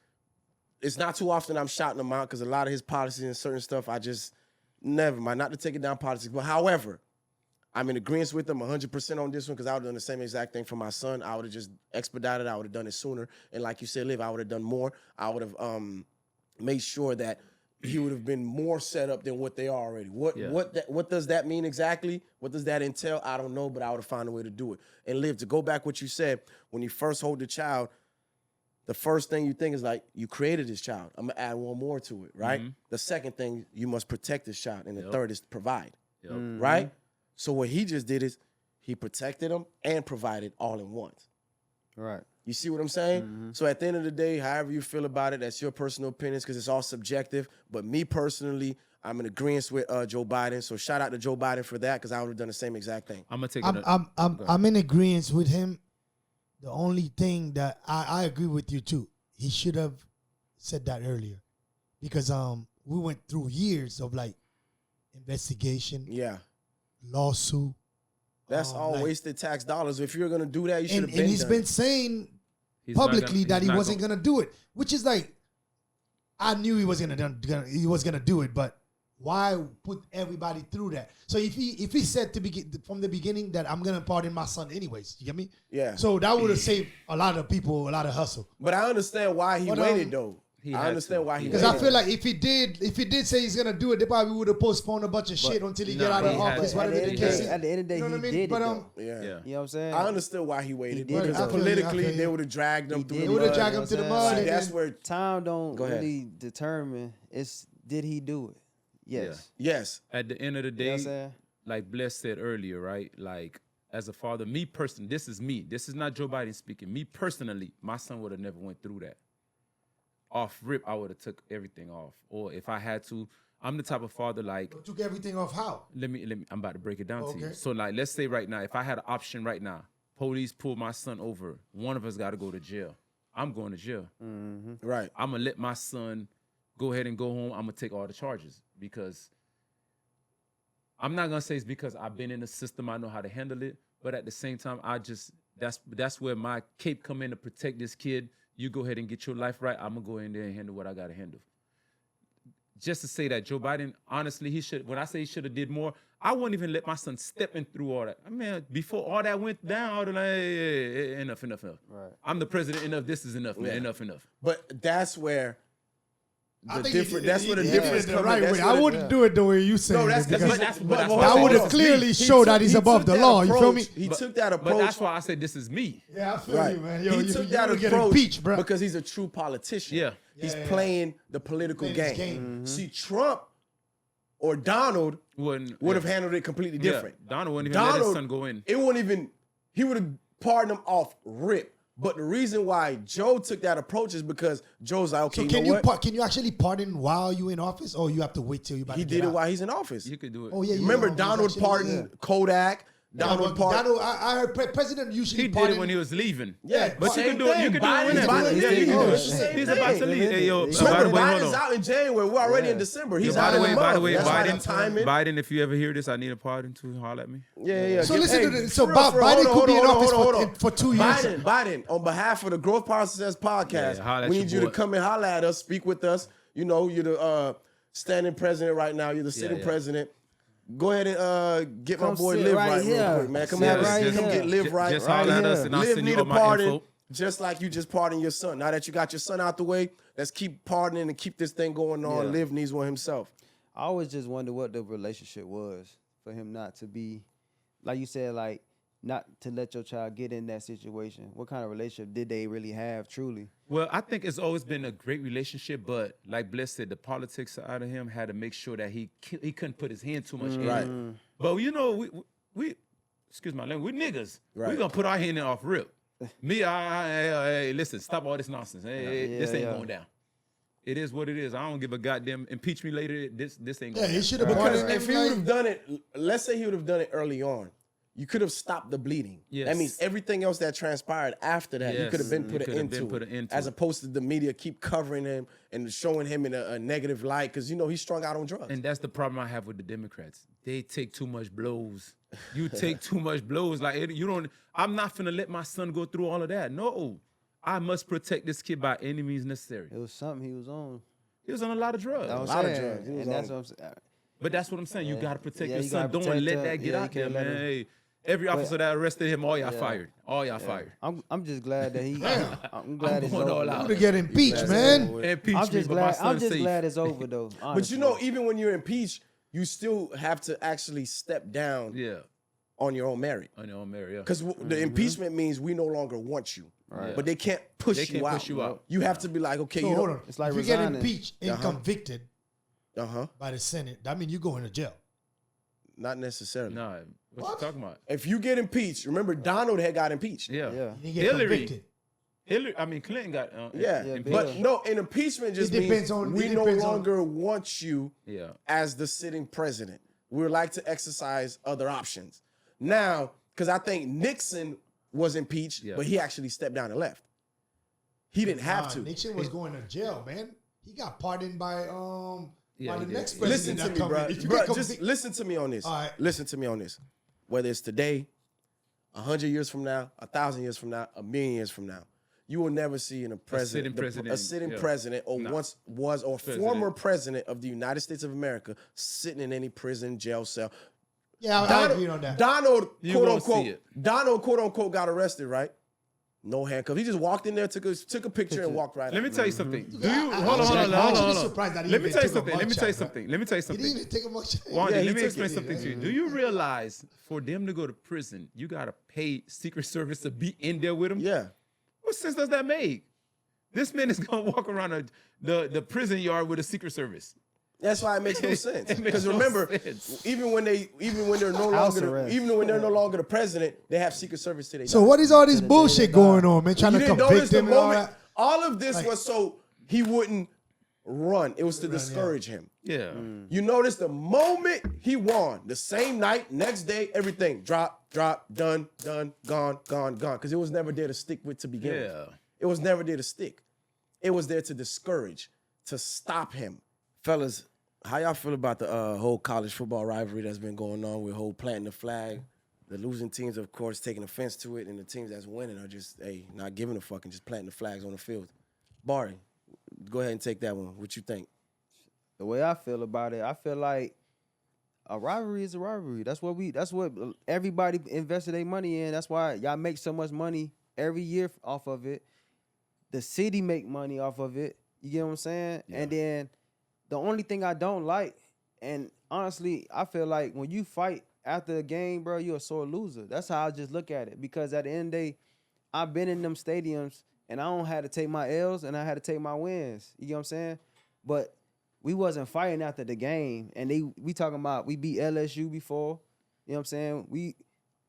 it's not too often I'm shouting him out, because a lot of his policies and certain stuff, I just, never mind, not to take it down politics, but however, I'm in agreement with him 100% on this one, because I would have done the same exact thing for my son. I would have just expedited. I would have done it sooner. And like you said, Liv, I would have done more. I would have made sure that he would have been more set up than what they are already. What does that mean exactly? What does that entail? I don't know, but I would have found a way to do it. And Liv, to go back what you said, when you first hold the child, the first thing you think is like, you created this child. I'm going to add one more to it, right? The second thing, you must protect this child. And the third is provide, right? So what he just did is he protected him and provided all in once. Right. You see what I'm saying? So at the end of the day, however you feel about it, that's your personal opinions, because it's all subjective. But me personally, I'm in agreement with Joe Biden. So shout out to Joe Biden for that, because I would have done the same exact thing. I'm gonna take I'm in agreement with him. The only thing that I agree with you too, he should have said that earlier, because we went through years of like investigation, Yeah. lawsuit. That's all like- wasted tax dollars. If you're going to do that, you should have And been he's done been it. saying He's not publicly gonna- that he's he not wasn't gonna do it, which is like, I knew he was gonna do it, but why put everybody through that? So if he said from the beginning that I'm gonna pardon my son anyways, you get me? Yeah. So that would have saved a lot of people a lot of hustle. But I understand why he But, waited, though. he I had understand to. why he Because waited. I feel like if he did say he's gonna do it, they probably would have postponed a bunch of shit until he get nah, out of he had office, to. whatever the case is. At the end of the day, You know what I he mean? did But it though. Yeah. Yeah. You know what I'm saying? I understood why he waited. did it, Because though. politically, I feel you. they would have dragged him He through did the it, They would have mud. dragged him to the you know mud. what I'm See, and that's then- where, Time don't Go ahead. really determine. It's did he do it? Yes. yes. At the end of the You know day, what I'm saying? like Bless said earlier, right? Like as a father, me personally, this is me. This is not Joe Biden speaking. Me personally, my son would have never went through that. Off rip, I would have took everything off. Or if I had to, I'm the type of father like, took everything off how? let me. I'm about to break it down to you. Okay. So like, let's say right now, if I had an option right now, police pull my son over, one of us got to go to jail. I'm going to jail. Right. I'm gonna let my son go ahead and go home. I'm gonna take all the charges because I'm not gonna say it's because I've been in the system. I know how to handle it, but at the same time, that's where my cape come in to protect this kid. You go ahead and get your life right. I'm gonna go in there and handle what I gotta handle. Just to say that Joe Biden, honestly, he should. When I say he should have did more, I wouldn't even let my son step in through all that. I mean, before all that went down, I would have like, hey, enough. Right. I'm the president. Enough. This is enough, man. Yeah. Enough. But that's where I think different. That's where the he did difference it the comes. right way. I wouldn't do it the way you said No, that's it. Because that's that why- would have clearly showed that he's above the law. You feel me? He took that But approach. that's why I said this is me. Yeah, I feel Right. you, man. Yo, he took that get approach impeached, bro. because he's a true politician. Yeah. He's Yeah. playing the political Playing his game. game. See, Trump or Donald would have handled it completely different. Yeah. Donald wouldn't even let his son go in. It wouldn't even. He would have pardoned him off rip. But the reason why Joe took that approach is because Joe's like, okay, So you know what? can you actually pardon while you in office, or you have to wait till you about He to get did it out? while he's in office. You could do it. Oh yeah, Remember, he's Donald actually- pardoned Kodak. Donald pardoned. I heard president usually He did pardon. it when he was leaving. Yeah, But you same can do it. You thing. can do it whenever. Biden- Yeah, you can do it's the it. same He's about to thing. leave. Hey, yo, So by the remember, way, hold Biden's on. out in January. We're already in December. He's out in the By the month. way, That's why the Biden, timing. Biden, if you ever hear this, I need a pardon to holler at me. Yeah. So listen to this. So for real, Biden hold could be in on, office hold on. for 2 years. Biden, on behalf of the Growth Process podcast, Yeah, holla at we your need you to boy. come and holler at us, speak with us. You know, you're the standing president right now. You're the sitting yeah. president. Go ahead and get my Come boy sit Live right right real here. quick, man. Come Sit here, right come here. get Live right. Just right holler at here. us and I'll Live send need you a all my pardon, info. just like you just pardoned your son. Now that you got your son out the way, let's keep pardoning and keep this thing going on. Yeah. Live needs one himself. I always just wonder what the relationship was for him not to be, like you said, like not to let your child get in that situation. What kind of relationship did they really have truly? Well, I think it's always been a great relationship, but like Bliss said, the politics side of him had to make sure that he couldn't put his hand too much in. Right. But you know, we excuse my language, we niggas. Right. We gonna put our hand in off rip. Me, hey, listen, stop all this nonsense. Hey, this ain't going down. It is what it is. I don't give a goddamn impeach me later. This ain't Yeah, going he down. should have been Because pardoned. if he would have done it, let's say he would have done it early on, you could have stopped the bleeding. Yes. That means everything else that transpired after that, you Yes, could have been you put could an have end been to put it, an end to as it. opposed to the media keep covering him and showing him in a negative light because, you know, he's strung out on drugs. And that's the problem I have with the Democrats. They take too much blows. You take too much blows. Like you don't. I'm not finna let my son go through all of that. No, I must protect this kid by any means necessary. It was something he was on. He was on a lot of drugs. That's what lot I'm of saying. drugs. He was And that's on- what I'm saying. But that's what I'm saying. You gotta protect Yeah, your you son. gotta Don't protect let him. that get Yeah, you out there, can't let man. him- Hey, every officer that arrested him, all y'all fired. All y'all fired. I'm just glad that he. I'm glad it's going over. all out. To get impeached, man. Impeach I'm me, just but my glad. son's I'm just safe. glad it's over though. But honestly. you know, even when you're impeached, you still have to actually step down Yeah, on your own merit. I know, Mary. Yeah. Because the impeachment means we no longer want you. Right. But they can't push They you can't out. push you out. You have to be like, okay, So you hold know. on. It's like if you get resigning. impeached and convicted Uh-huh. by the Senate, that means you going to jail. Not necessarily. Nah, what you talking about? If you get impeached, remember Donald had got impeached. Yeah, Yeah. You get Hillary. convicted. Hillary. I mean, Clinton got. Yeah, Yeah, but Bill. no, an impeachment just It means depends on- we it no depends on- longer want you Yeah. as the sitting president. We would like to exercise other options. Now, because I think Nixon was impeached, Yeah. but he actually stepped down and left. He didn't have Nah, to. Nixon was going to jail, man. He got pardoned by Yeah, by he the did. next Listen president to that me, come bro. in. If you Bro, get just convicted- listen to me on this. All right. Listen to me on this. Whether it's today, 100 years from now, 1,000 years from now, 1,000,000 years from now, you will never see in a president, sitting a sitting yeah. president, or Nah. once was or President. former president of the United States of America sitting in any prison, jail cell. yeah, I agree on that. Donald, You quote gonna see unquote, it. Donald, quote unquote, got arrested, right? No handcuffs. He just walked in there, took a picture, and walked right Let out. me tell you something. Do you I- hold on, hold on, I'm hold on, actually hold on. surprised that he Let me even tell you took a something. Let me mugshot, tell you bro. something. Let me tell you He didn't something. even take a mugshot. Wanda, Yeah, he let me took explain it. something to you. Do you realize for them to go to prison, you gotta pay Secret Service to be in there with them? Yeah. What sense does that make? This man is gonna walk around the prison yard with a Secret Service. That's why it makes no sense. It makes Because no remember, sense. even when they're no House longer arrest. even when they're no longer the president, they have Secret Service today. So what is all this bullshit going on, man? Trying You to didn't convict notice the him and all moment. that. All of this Like- was so he wouldn't run. It was to discourage him. Yeah. You notice the moment he won, the same night, next day, everything drop, done, gone. Because it was never there to stick with to begin with. Yeah. It was never there to stick. It was there to discourage, to stop him. Fellas, how y'all feel about the whole college football rivalry that's been going on with whole planting the flag? The losing teams, of course, taking offense to it, and the teams that's winning are just, not giving a fuck and just planting the flags on the field. Barry, go ahead and take that one. What you think? The way I feel about it, I feel like a rivalry is a rivalry. That's what everybody invested their money in. That's why y'all make so much money every year off of it. The city make money off of it. You get what I'm saying? Yeah. And then the only thing I don't like, and honestly, I feel like when you fight after the game, bro, you're a sore loser. That's how I just look at it. Because at the end of the day, I've been in them stadiums and I don't have to take my L's and I had to take my wins. You get what I'm saying? But we wasn't fighting after the game. And we talking about we beat LSU before. You know what I'm saying? We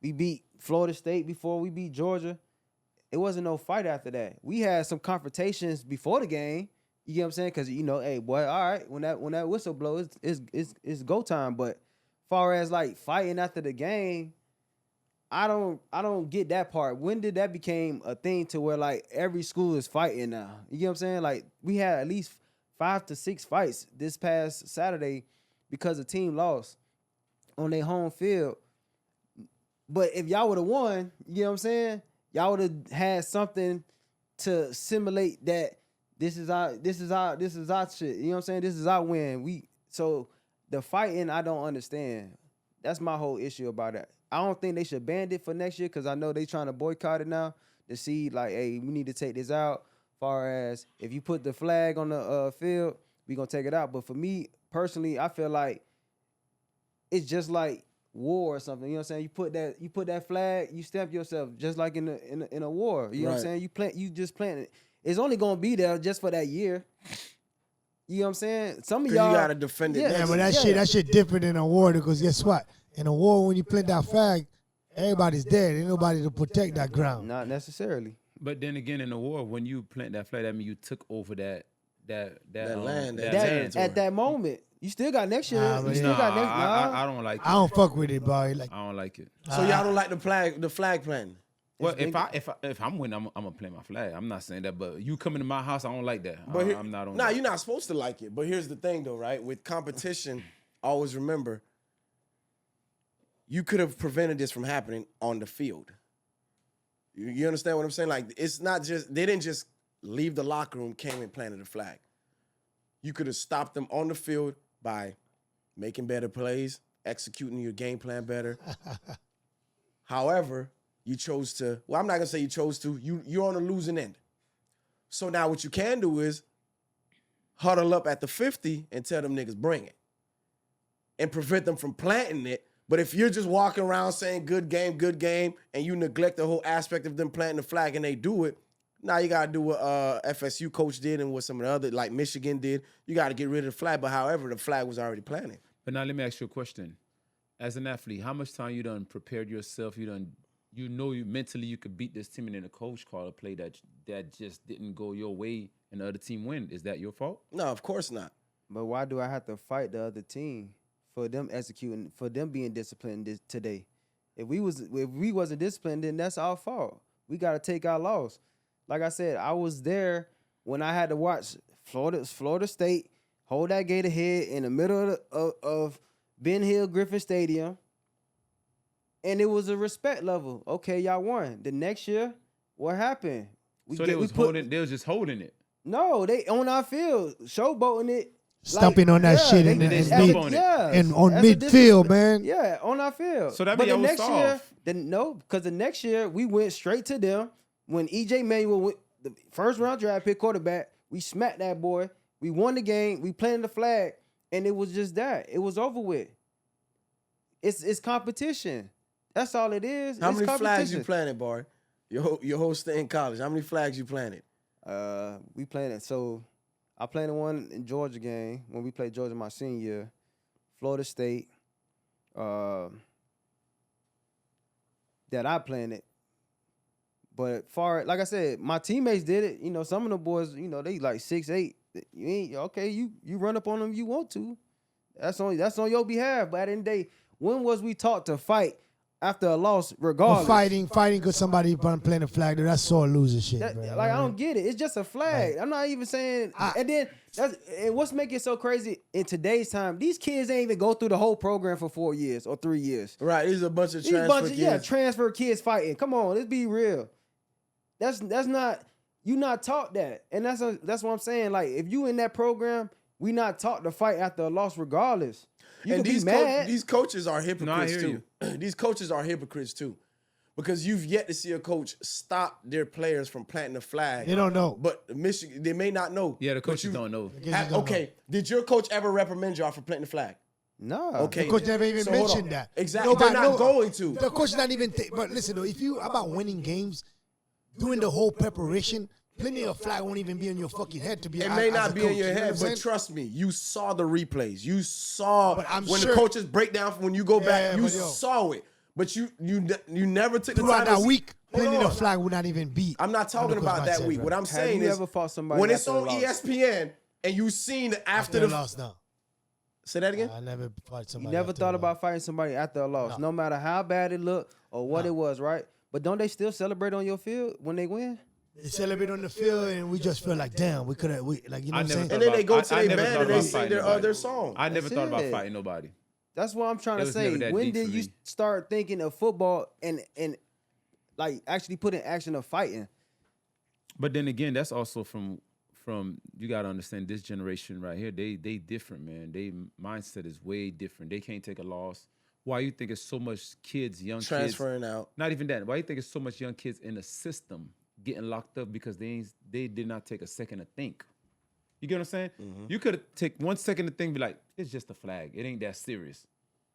beat Florida State before. We beat Georgia. It wasn't no fight after that. We had some confrontations before the game. You get what I'm saying? Because, you know, hey, boy, all right, when that whistle blows, it's go time. But far as, like, fighting after the game, I don't get that part. When did that became a thing to where, like, every school is fighting now? You get what I'm saying? Like, we had at least 5 to 6 fights this past Saturday because the team lost on their home field. But if y'all would have won, you know what I'm saying? Y'all would have had something to simulate that this is our shit. You know what I'm saying? This is our win. So the fighting, I don't understand. That's my whole issue about it. I don't think they should ban it for next year because I know they trying to boycott it now to see like, hey, we need to take this out. Far as if you put the flag on the field, we gonna take it out. But for me personally, I feel like it's just like war or something. You know what I'm saying? You put that flag, you stamp yourself just like in a war. You know what I'm saying? You just plant it. It's only gonna be there just for that year. You know what I'm saying? Some of y'all you gotta defend it. Yeah, but that shit different in a war because guess what? In a war, when you plant that flag, everybody's dead. Ain't nobody to protect that ground. Not necessarily. But then again, in the war, when you plant that flag, that means you took over that land, that that land. territory. At that moment, you still got next year. Nah, but You still Nah, got next. I don't like it. I don't fuck with it, boy. Like, I don't like it. So y'all don't like the flag planting? Well, if I'm winning, I'm gonna plant my flag. I'm not saying that, but you coming to my house, I don't like that. But I'm not on. Nah, that. you're not supposed to like it. But here's the thing, though, right? With competition, always remember, you could have prevented this from happening on the field. You understand what I'm saying? Like, it's not just, they didn't just leave the locker room, came and planted a flag. You could have stopped them on the field by making better plays, executing your game plan better. However, you chose to, well, I'm not going to say you chose to, you're on a losing end. So now what you can do is huddle up at the 50 and tell them niggas bring it and prevent them from planting it. But if you're just walking around saying good game, and you neglect the whole aspect of them planting the flag and they do it, now you got to do what FSU coach did and what some of the other, like Michigan did. You got to get rid of the flag. But however, the flag was already planted. But now let me ask you a question. As an athlete, how much time you done prepared yourself? You mentally you could beat this team, and then the coach called a play that just didn't go your way and the other team win. Is that your fault? No, of course not. But why do I have to fight the other team for them executing, for them being disciplined today? If we wasn't disciplined, then that's our fault. We got to take our loss. Like I said, I was there when I had to watch Florida State hold that Gator head in the middle of Ben Hill Griffin Stadium, and it was a respect level. Okay, y'all won. The next year, what happened? They was just holding it. No, they on our field, showboating it. Stomping on that shit on midfield, man. Yeah, on our field. So that means the next year, because the next year we went straight to them when EJ Manuel went the first round draft pick quarterback. We smacked that boy. We won the game. We planted the flag, and it was just that. It was over with. It's competition. That's all it is. How many flags you planted, Bar? Your whole stay in college. How many flags you planted? We planted. So I planted one in Georgia game when we played Georgia my senior year. Florida State. That I planted. But like I said, my teammates did it. You know, some of the boys, you know, they like 6'8". You ain't okay. You run up on them. You want to. That's on your behalf. But at the end of the day, when was we taught to fight after a loss, regardless? Well, fighting because somebody playing a flag. That's sore loser shit. I don't get it. It's just a flag. Right. I'm not even saying. And what's making it so crazy in today's time? These kids ain't even go through the whole program for 4 years or 3 years. Right. These are a bunch of transfer kids. Yeah, transfer kids fighting. Come on, let's be real. That's not. You not taught that, and that's what I'm saying. Like, if you in that program, we not taught to fight after a loss, regardless. You can be mad. These coaches are hypocrites hear too. These coaches are hypocrites too, because you've yet to see a coach stop their players from planting the flag. They don't know. But Michigan, they may not know. Yeah, the But coaches don't know. Okay, did your coach ever reprimand y'all for planting the flag? No. Okay, The coach never even so hold mentioned on. that. Exactly, they're not going to. The coach not even. But listen, though, if you about winning games, doing the whole preparation, plenty of flag won't even be in your fucking head to be. It may not be in your head, but trust me, you saw the replays. You saw when the coaches break down. When you go back, you saw it. But you never took the time. Throughout that week, plenty of flag would not even be. I'm not talking about that week. What I'm saying is, when it's on ESPN and you seen after the loss now. Say that again. I never fought somebody. You never thought about fighting somebody after a loss, no matter how bad it looked or what it was, right? But don't they still celebrate on your field when they win? They celebrate on the field, and we just feel like, damn, we could have, like, you know what I'm saying? And then they go to their band and they sing their song. I never thought about fighting nobody. That's what I'm trying to say. When did you start thinking of football and like actually put in action of fighting? But then again, that's also from you got to understand this generation right here. They different, man. They mindset is way different. They can't take a loss. Why you think it's so much kids, young transferring kids, out? Not even that. Why you think it's so much young kids in the system getting locked up because they did not take a second to think? You get what I'm saying? Mm-hmm. You could take 1 second to think, and be like, it's just a flag. It ain't that serious.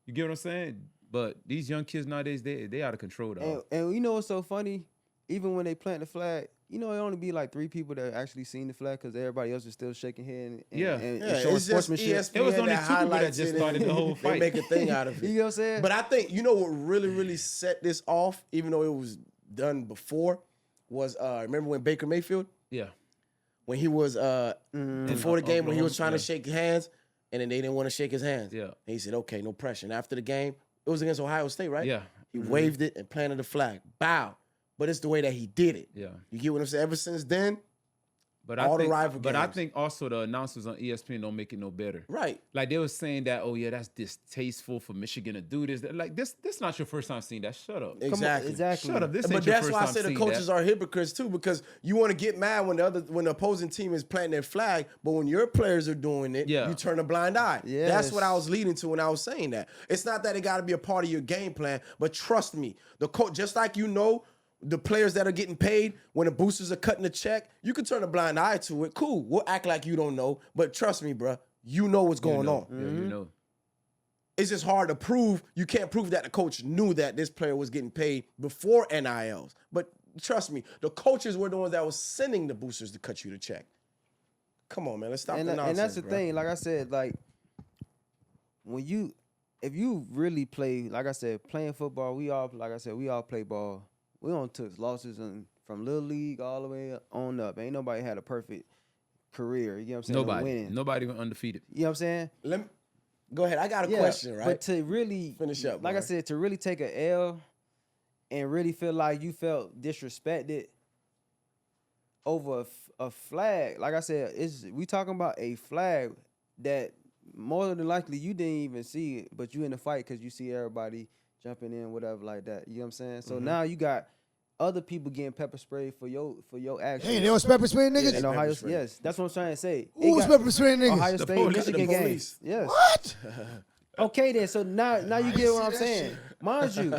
You get what I'm saying? But these young kids nowadays, they out of control, though. And you know what's so funny? Even when they plant the flag, you know, it only be like 3 people that actually seen the flag because everybody else is still shaking hands and showing sportsmanship. It was only 2 people that just started the whole fight. They make a thing out of it. You know what I'm saying? But I think, you know what really, really set this off, even though it was done before, was remember when Baker Mayfield? Yeah. When he was before the game, when he was trying to shake hands, and then they didn't want to shake his hands. Yeah. And he said, okay, no pressure. And after the game, it was against Ohio State, right? Yeah. He waved it and planted the flag. Bow. But it's the way that he did it. Yeah. You get what I'm saying? Ever since then, but all I think, the rival But games. I think also the announcers on ESPN don't make it no better. Right. Like they were saying that, oh yeah, that's distasteful for Michigan to do this. Like this not your first time seeing that. Shut up. Exactly. Exactly. Shut up. This ain't But your that's first why I time say the seeing coaches that. are hypocrites too, because you want to get mad when the opposing team is planting their flag, but when your players are doing it, you turn a blind eye. Yes. That's what I was leading to when I was saying that. It's not that it got to be a part of your game plan, but trust me, the coach, just like you know, the players that are getting paid when the boosters are cutting the check, you can turn a blind eye to it. Cool, we'll act like you don't know, but trust me, bro, you know what's going on. Yeah, you know. It's just hard to prove. You can't prove that the coach knew that this player was getting paid before NILs. But trust me, the coaches were the ones that was sending the boosters to cut you the check. Come on, man. Let's stop the nonsense, and that's the bro. thing. Like I said, like if you really play, like I said, playing football, we all play ball. We don't took losses from little league all the way on up. Ain't nobody had a perfect career. You know what I'm saying? Nobody went undefeated. You know what I'm saying? Go ahead. I got a question, right? But to really finish up, like I said, to really take an L and really feel like you felt disrespected over a flag. Like I said, we talking about a flag that more than likely you didn't even see it, but you in the fight because you see everybody jumping in, whatever like that. You know what I'm saying? So now you got other people getting pepper sprayed for your action. Hey, they was pepper spraying niggas? In Ohio, yes, that's what I'm trying to say. Who was pepper spraying niggas? Ohio State, Michigan games. Yes. What? Okay then, so now you get what I'm saying. Mind you,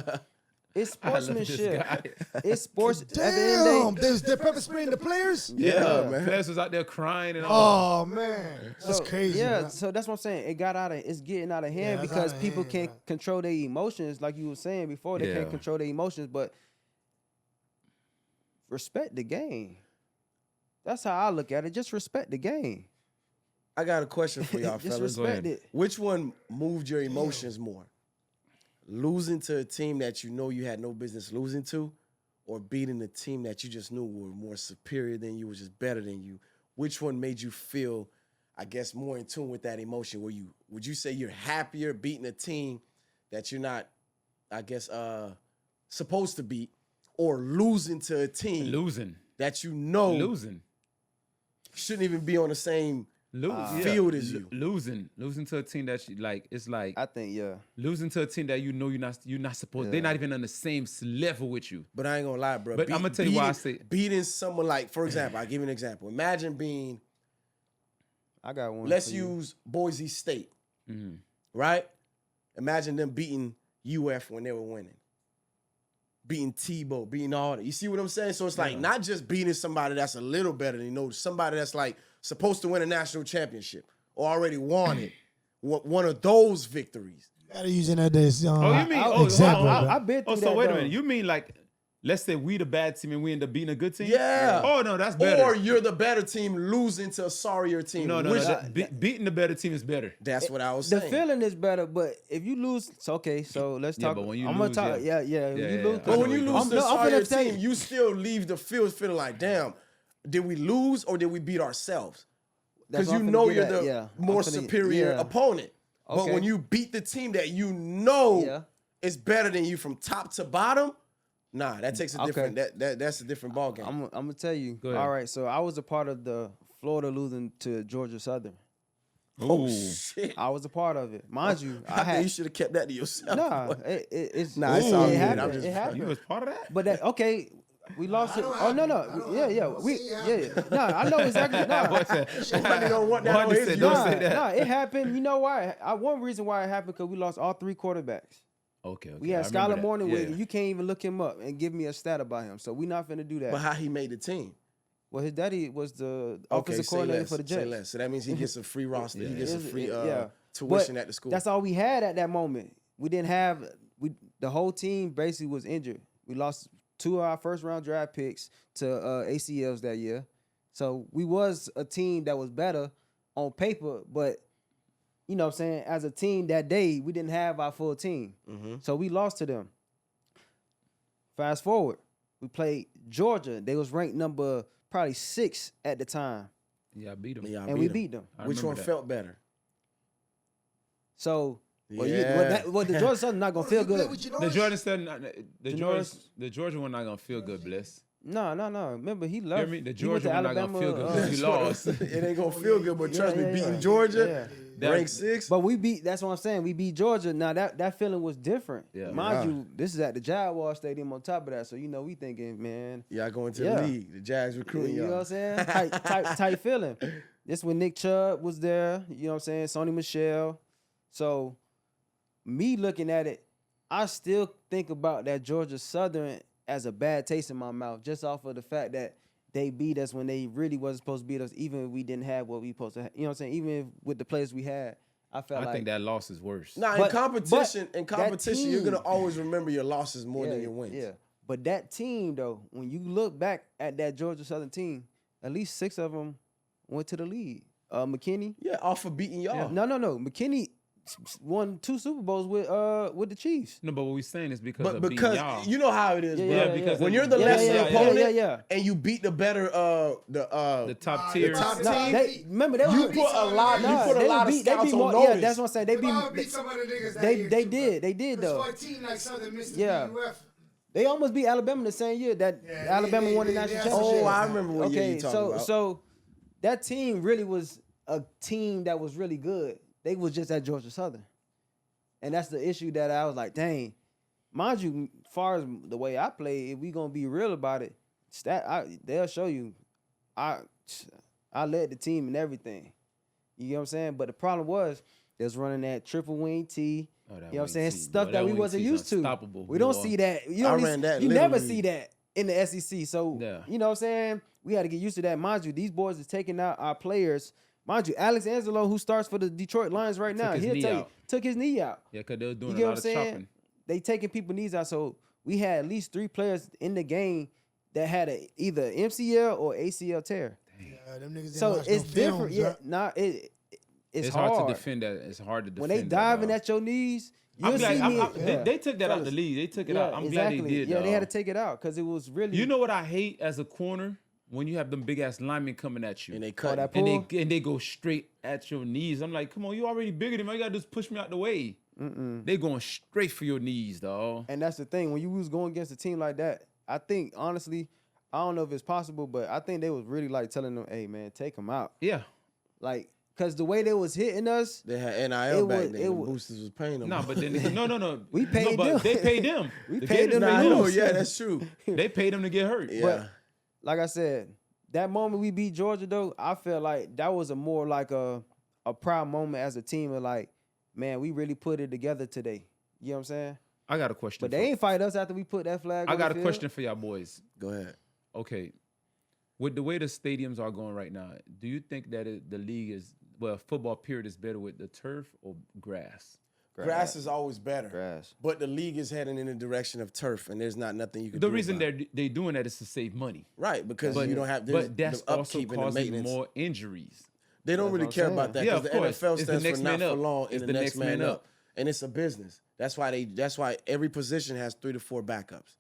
it's sportsmanship. It's sports. At the end Damn, of the day, they're pepper spraying the players? Yeah, man. Players was out there crying and all. Oh man, that's crazy. Yeah, man. so that's what I'm saying. It's getting out of hand it's because out of people hand, can't man. control their emotions, like you were saying before. They can't control their emotions, but respect the game. That's how I look at it. Just respect the game. I got a question for y'all, Just fellas. respect it. Which one moved your emotions more? Losing to a team that you know you had no business losing to, or beating a team that you just knew were more superior than you, was just better than you? Which one made you feel, I guess, more in tune with that emotion? Would you say you're happier beating a team that you're not, I guess, supposed to beat, or losing to a team that you know shouldn't even be on the same field as you? Losing to a team that you like, it's like I think losing to a team that you know you're not supposed. They're not even on the same level with you. But I ain't gonna lie, bro. But I'm gonna tell you why I say beating someone like, for example, I'll give you an example. Imagine being, I got one. let's use Boise State, right? Imagine them beating UF when they were winning. beating Tebow, beating all that. You see what I'm saying? So it's like not just beating somebody that's a little better than somebody that's like supposed to win a national championship or already won it. One of those victories. You gotta use it as you mean? example. Hold on. bro. I've been through that. So wait a though. minute. You mean like, let's say we the bad team and we end up beating a good team? Yeah. Oh no, that's better. Or you're the better team losing to a sorrier team. no. Beating the better team is better. That's what I was The saying. feeling is better, but if you lose, it's okay. So let's Yeah, talk. but when you I'm lose, gonna talk. yeah. When you lose, But when you I'm- lose to a I'm sorrier finna tell team, you still leave the field feeling like, damn, did we lose or did we beat ourselves? That's Because what you I'm know finna you're get at, the yeah. more I'm finna- superior yeah. opponent. But Okay. when you beat the team that you know Yeah. is better than you from top to bottom, nah, that takes a Okay. different that's a different ball game. I'm gonna tell you. ahead. All right, so I was a part of the Florida losing to Georgia Southern. Oh Ooh. shit! I was a part of it, mind you. I think you had should have kept that to yourself. nah. boy. It's Nah, it's all it good. happened. I'm just- It happened. You was part of that? But that okay, we lost it. know Oh no, I no, don't yeah, know. we See, yeah. No, I know exactly. Nah, Boy said- Somebody don't want that Boy on his said, unit. don't say that. nah, it happened. You know why? One reason why it happened because we lost all three quarterbacks. Okay. We had I remember Skylar that. Morning with Yeah. you. You can't even look him up and give me a stat about him. So we're not finna do that. But how he made the team? Well, his daddy was the Okay, offensive say coordinator less. for the Say Jets. less. So that means he gets a free roster. He gets a It's- free yeah. tuition But at the school. That's all we had at that moment. We didn't have the whole team basically was injured. We lost 2 of our first round draft picks to ACLs that year. So we was a team that was better on paper, but you know what I'm saying, as a team that day, we didn't have our full team. So we lost to them. Fast forward, we played Georgia. They was ranked number probably 6 at the time, Yeah, I beat him. Yeah, I and we him. beat them. I Which remember one that. felt better? So well, Yeah. the Georgia Southern not gonna feel You play good. with The Janoris? Georgia said Janoris- the Georgia one not gonna feel good, Bliss. No. Remember, he left. Hear me? The He went Georgia to one not gonna Alabama, feel good because we lost. It ain't gonna feel good, but trust me, yeah, beating yeah. Georgia, That- rank 6. But we beat. That's what I'm saying. We beat Georgia. Now that feeling was different. Yeah. Mind you, this is at the Jaguar Stadium on top of that. So you know we thinking, man, Y'all going to Yeah. the league. The Jags recruiting you know what y'all. I'm saying? Tight feeling. This when Nick Chubb was there. You know what I'm saying? Sony Michelle. So me looking at it, I still think about that Georgia Southern as a bad taste in my mouth, just off of the fact that they beat us when they really wasn't supposed to beat us, even if we didn't have what we supposed to have. You know what I'm saying? Even if with the players we had, I felt I like think that loss is worse. Nah, But- in competition, that you're gonna team- always remember your losses more than your wins. Yeah. But that team, though, when you look back at that Georgia Southern team, at least 6 of them went to the league. McKinney. Yeah, off for beating y'all. No. McKinney won 2 Super Bowls with the Chiefs. No, but what we're saying is because But of because beating y'all. you know how it is, Yeah, bro. yeah, because when of- you're the yeah, lesser yeah, opponent yeah. and you beat the better the top tier. top Nah, team, they- Remember, they you were- put a lot. Nah, you put they a lot of beat- they scouts beat on more- notice. Yeah, that's what I'm saying. They Probably beat. beat some of the niggas that They year they too, did. bro. They did though. For a team like Southern missed the Yeah. UF. They almost beat Alabama the same year that Yeah, Alabama won the they national had some championship. Oh, I remember what year Okay, you talking so about. so that team really was a team that was really good. They was just at Georgia Southern, and that's the issue that I was like, dang. Mind you, as far as the way I play, if we gonna be real about it, they'll show you. I led the team and everything. You know what I'm saying? But the problem was they was running that triple wing T. Oh, that You know what I'm wing saying? T, Stuff boy, that we wing wasn't T's used to. unstoppable, We don't boy. see that. You I don't ran that you never literally. see that in the SEC. So Yeah. you know what I'm saying? We had to get used to that. Mind you, these boys is taking out our players. Mind you, Alex Angelo, who starts for the Detroit Lions right now, his he'll knee tell you, out. took his knee out. Yeah, because they were You doing get a what lot I'm of saying? chopping. They taking people knees out. So we had at least 3 players in the game that had either MCL or ACL tear. Yeah, them niggas didn't So watch it's no different. films, Yeah, huh? It's hard to defend that. It's hard to defend When they that, diving dog. at your knees, I'm you'll glad, see me. they took that out the Fellas. league. They took it Yeah, out. I'm exactly. glad they did. Yeah, they had to dog. take it out because it was really. You know what I hate as a corner? When you have them big ass linemen coming at you. And they Oh, cut. that And they go straight at your knees. I'm like, come on, you already bigger than me. You gotta just push me out the way. They going straight for your knees, dog. And that's the thing. When you was going against a team like that, I think honestly, I don't know if it's possible, but I think they was really like telling them, "Hey man, take them out." Yeah. Like, cause the way they was hitting us, They had It NIL back was- then. it The was- boosters was paying them. No, but then no. We paid no, but them. They paid them. We The paid Gators them Nah, I to know. lose. Yeah, that's true. They paid them to get hurt. Yeah. But like I said, that moment we beat Georgia though, I felt like that was a more like a proud moment as a team of like, man, we really put it together today. You know what I'm saying? I got a question. But they ain't fight us after we put that flag. I on got the a field. question for y'all boys. Go ahead. Okay, with the way the stadiums are going right now, do you think that the league is football period is better with the turf or grass? Grass is always better. Grass. But the league is heading in the direction of turf, and there's not nothing you can The do reason about it. they doing that is to save money. Right, because But you don't have but that's the also upkeep and the causing maintenance. more injuries. They don't That's really what I'm care saying. about that Yeah, because of the course. NFL It's the stands next for not man for up. long It's and the next man up. And it's a business. That's why every position has 3 to 4 backups.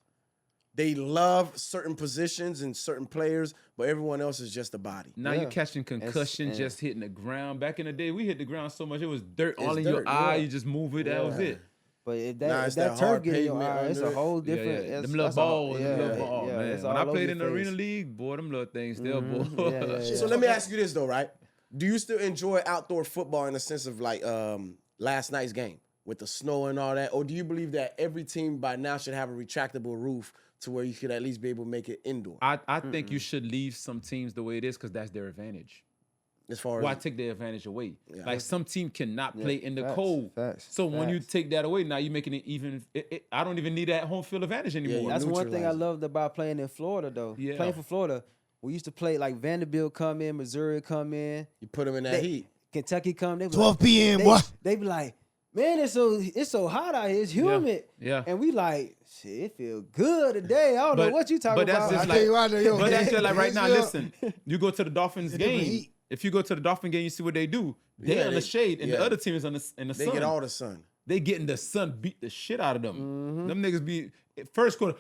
They love certain positions and certain players, but everyone else is just a body. Now Yeah. you're catching concussion and- just hitting the ground. Back in the day, we hit the ground so much it was dirt It's all in dirt, your eye. yeah. You just move it. That was it. But if Nah, that, it's if that that turf hard get in your pavement eye, it's a under it. whole Yeah, different. yeah. It's, Them little that's a whole- balls, yeah, them little ball, yeah, man. it's When all I over played your in the arena face. league, boy, them little things there, boy. Yeah. So let me ask you this though, right? Do you still enjoy outdoor football in the sense of like last night's game with the snow and all that? Or do you believe that every team by now should have a retractable roof to where you could at least be able to make it indoor? I think you should leave some teams the way it is because that's their advantage. As far Why as take their advantage away? Yeah. Like some team cannot play in the facts, cold. facts, So when you facts. take that away, now you're making it even. I don't even need that home field advantage anymore. you That's one thing I neutralize it. loved about playing in Florida, though. Yeah. Playing for Florida, we used to play like Vanderbilt come in, Missouri come in, you put them in that They- heat. Kentucky come. They be 12 p.m. They, boy. they be like, man, it's so hot out here. It's humid. Yeah. And we like, shit, it feel good today. I don't know what you talking but that's about. just I like, tell you what, yo, but that's just like right now. it's Listen, you go to the Dolphins It's different game. heat. If you go to the Dolphin game, you see what they do. They Yeah, in the they- shade, and the yeah. other team is in the They sun. get all the sun. They getting the sun beat the shit out of them. Mm-hmm. Them niggas be first quarter.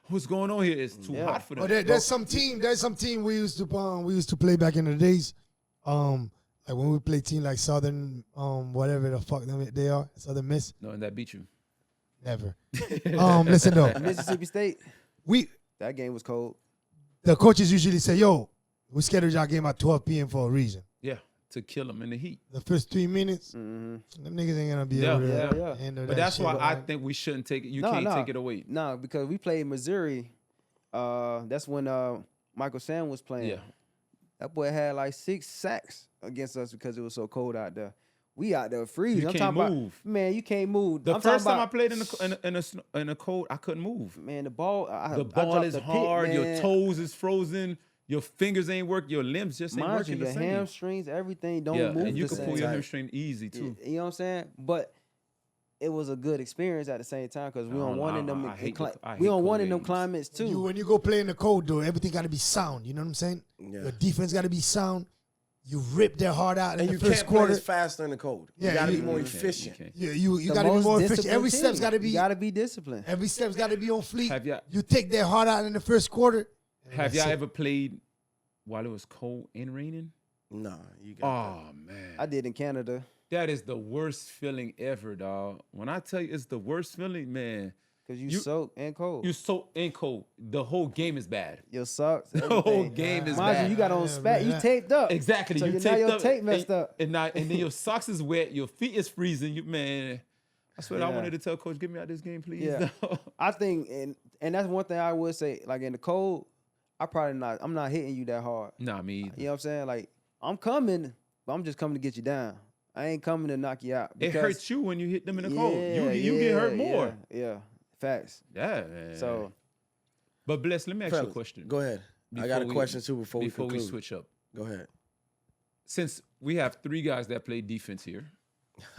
What's going on here? It's too hot for them. But there's some team we used to play back in the days. Like when we play team like Southern, whatever the fuck they are, Southern Miss. No, and that beat you. Never. Listen though, Mississippi State, we that game was cold. the coaches usually say, "Yo, we scheduled our game at 12 p.m. for a reason." Yeah, to kill them in the heat. The first 3 minutes, Mm-hmm. them niggas ain't gonna be Yeah, able to yeah. handle But that that's shit. why I Like, think we shouldn't take it. You No, can't no. take it away. No, because we played Missouri. That's when Michael Sam was playing. Yeah. That boy had like 6 sacks against us because it was so cold out there. We out there freezing. You I'm can't talking move. about, man, you can't move. The I'm first talking time I about, played in the cold, I couldn't move. man, the ball. The I ball dropped is the pick, hard. Your man. toes is frozen. Your fingers ain't work. Your limbs just ain't Mind working you, the your same. hamstrings, everything don't Yeah, move and you the can same. pull your Tight. hamstring easy too. You know what I'm saying? But it was a good experience at the same time because we I on don't one know. in them. I hate I we hate on one cold in them games. climates too. when you go play in the cold though, everything gotta be sound. You know what I'm saying? Yeah. Your defense gotta be sound. You rip their heart out in And the you first can't play quarter. as fast in the cold. Yeah, you got to you- be more You can't, efficient. you can't. You The gotta be most more efficient. disciplined Every step's team. gotta be. You gotta be disciplined. Every step's gotta be on fleek. Have y'all- You take their heart out in the first quarter. and Have that's y'all it. ever played while it was cold and raining? Nah, you got Oh man, I did in Canada that is the worst feeling ever, dog. When I tell you it's the worst feeling, man, because you You- soak and cold. you so in cold. The whole game is bad. Your socks. The whole everything. game is Mind bad. you, you got on Yeah, spat. man. You taped up. Exactly. So you now taped your up, tape messed up. and then your socks is wet. Your feet is freezing. You man, I swear I Yeah. wanted to tell coach, get me out this game, please. Yeah. I think, and that's one thing I would say. Like in the cold, I'm not hitting you that hard. Nah, me either. You know what I'm saying? Like I'm coming, but I'm just coming to get you down. I ain't coming to knock you out. It because- hurts you when you hit them in the cold. You Yeah, get hurt yeah, more. Yeah, facts. Yeah, man. So but Bless, let me ask you a Fellas, question. Go ahead. I got a Before we- question too before we conclude. switch up. Go ahead. Since we have 3 guys that play defense here,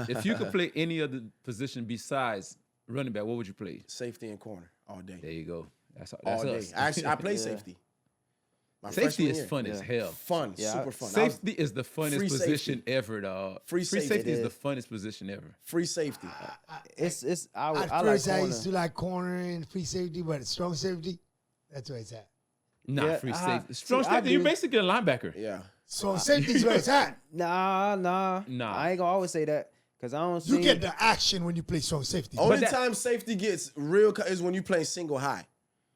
if you could play any other position besides running back, what would you play? Safety and corner all day. There you go. That's all day. us. Actually, I play Yeah. safety. My Safety freshman is year. fun as Yeah. hell. Fun, Yeah, super fun. I was- Safety is the funnest Free position safety. ever, dog. Free safety. is It the is. funnest position ever. free safety. it's I At like first, I corner. used to like corner and free safety, but strong safety, that's where it's at. Nah, Yeah, free uh-huh. safety. Strong See, I safety, you're do- basically a linebacker. Yeah. Strong safety is where it's at. Nah. Nah. I ain't gonna always say that because I don't You see. get the action when you play strong safety. Only that- time safety gets real is when you playing single high.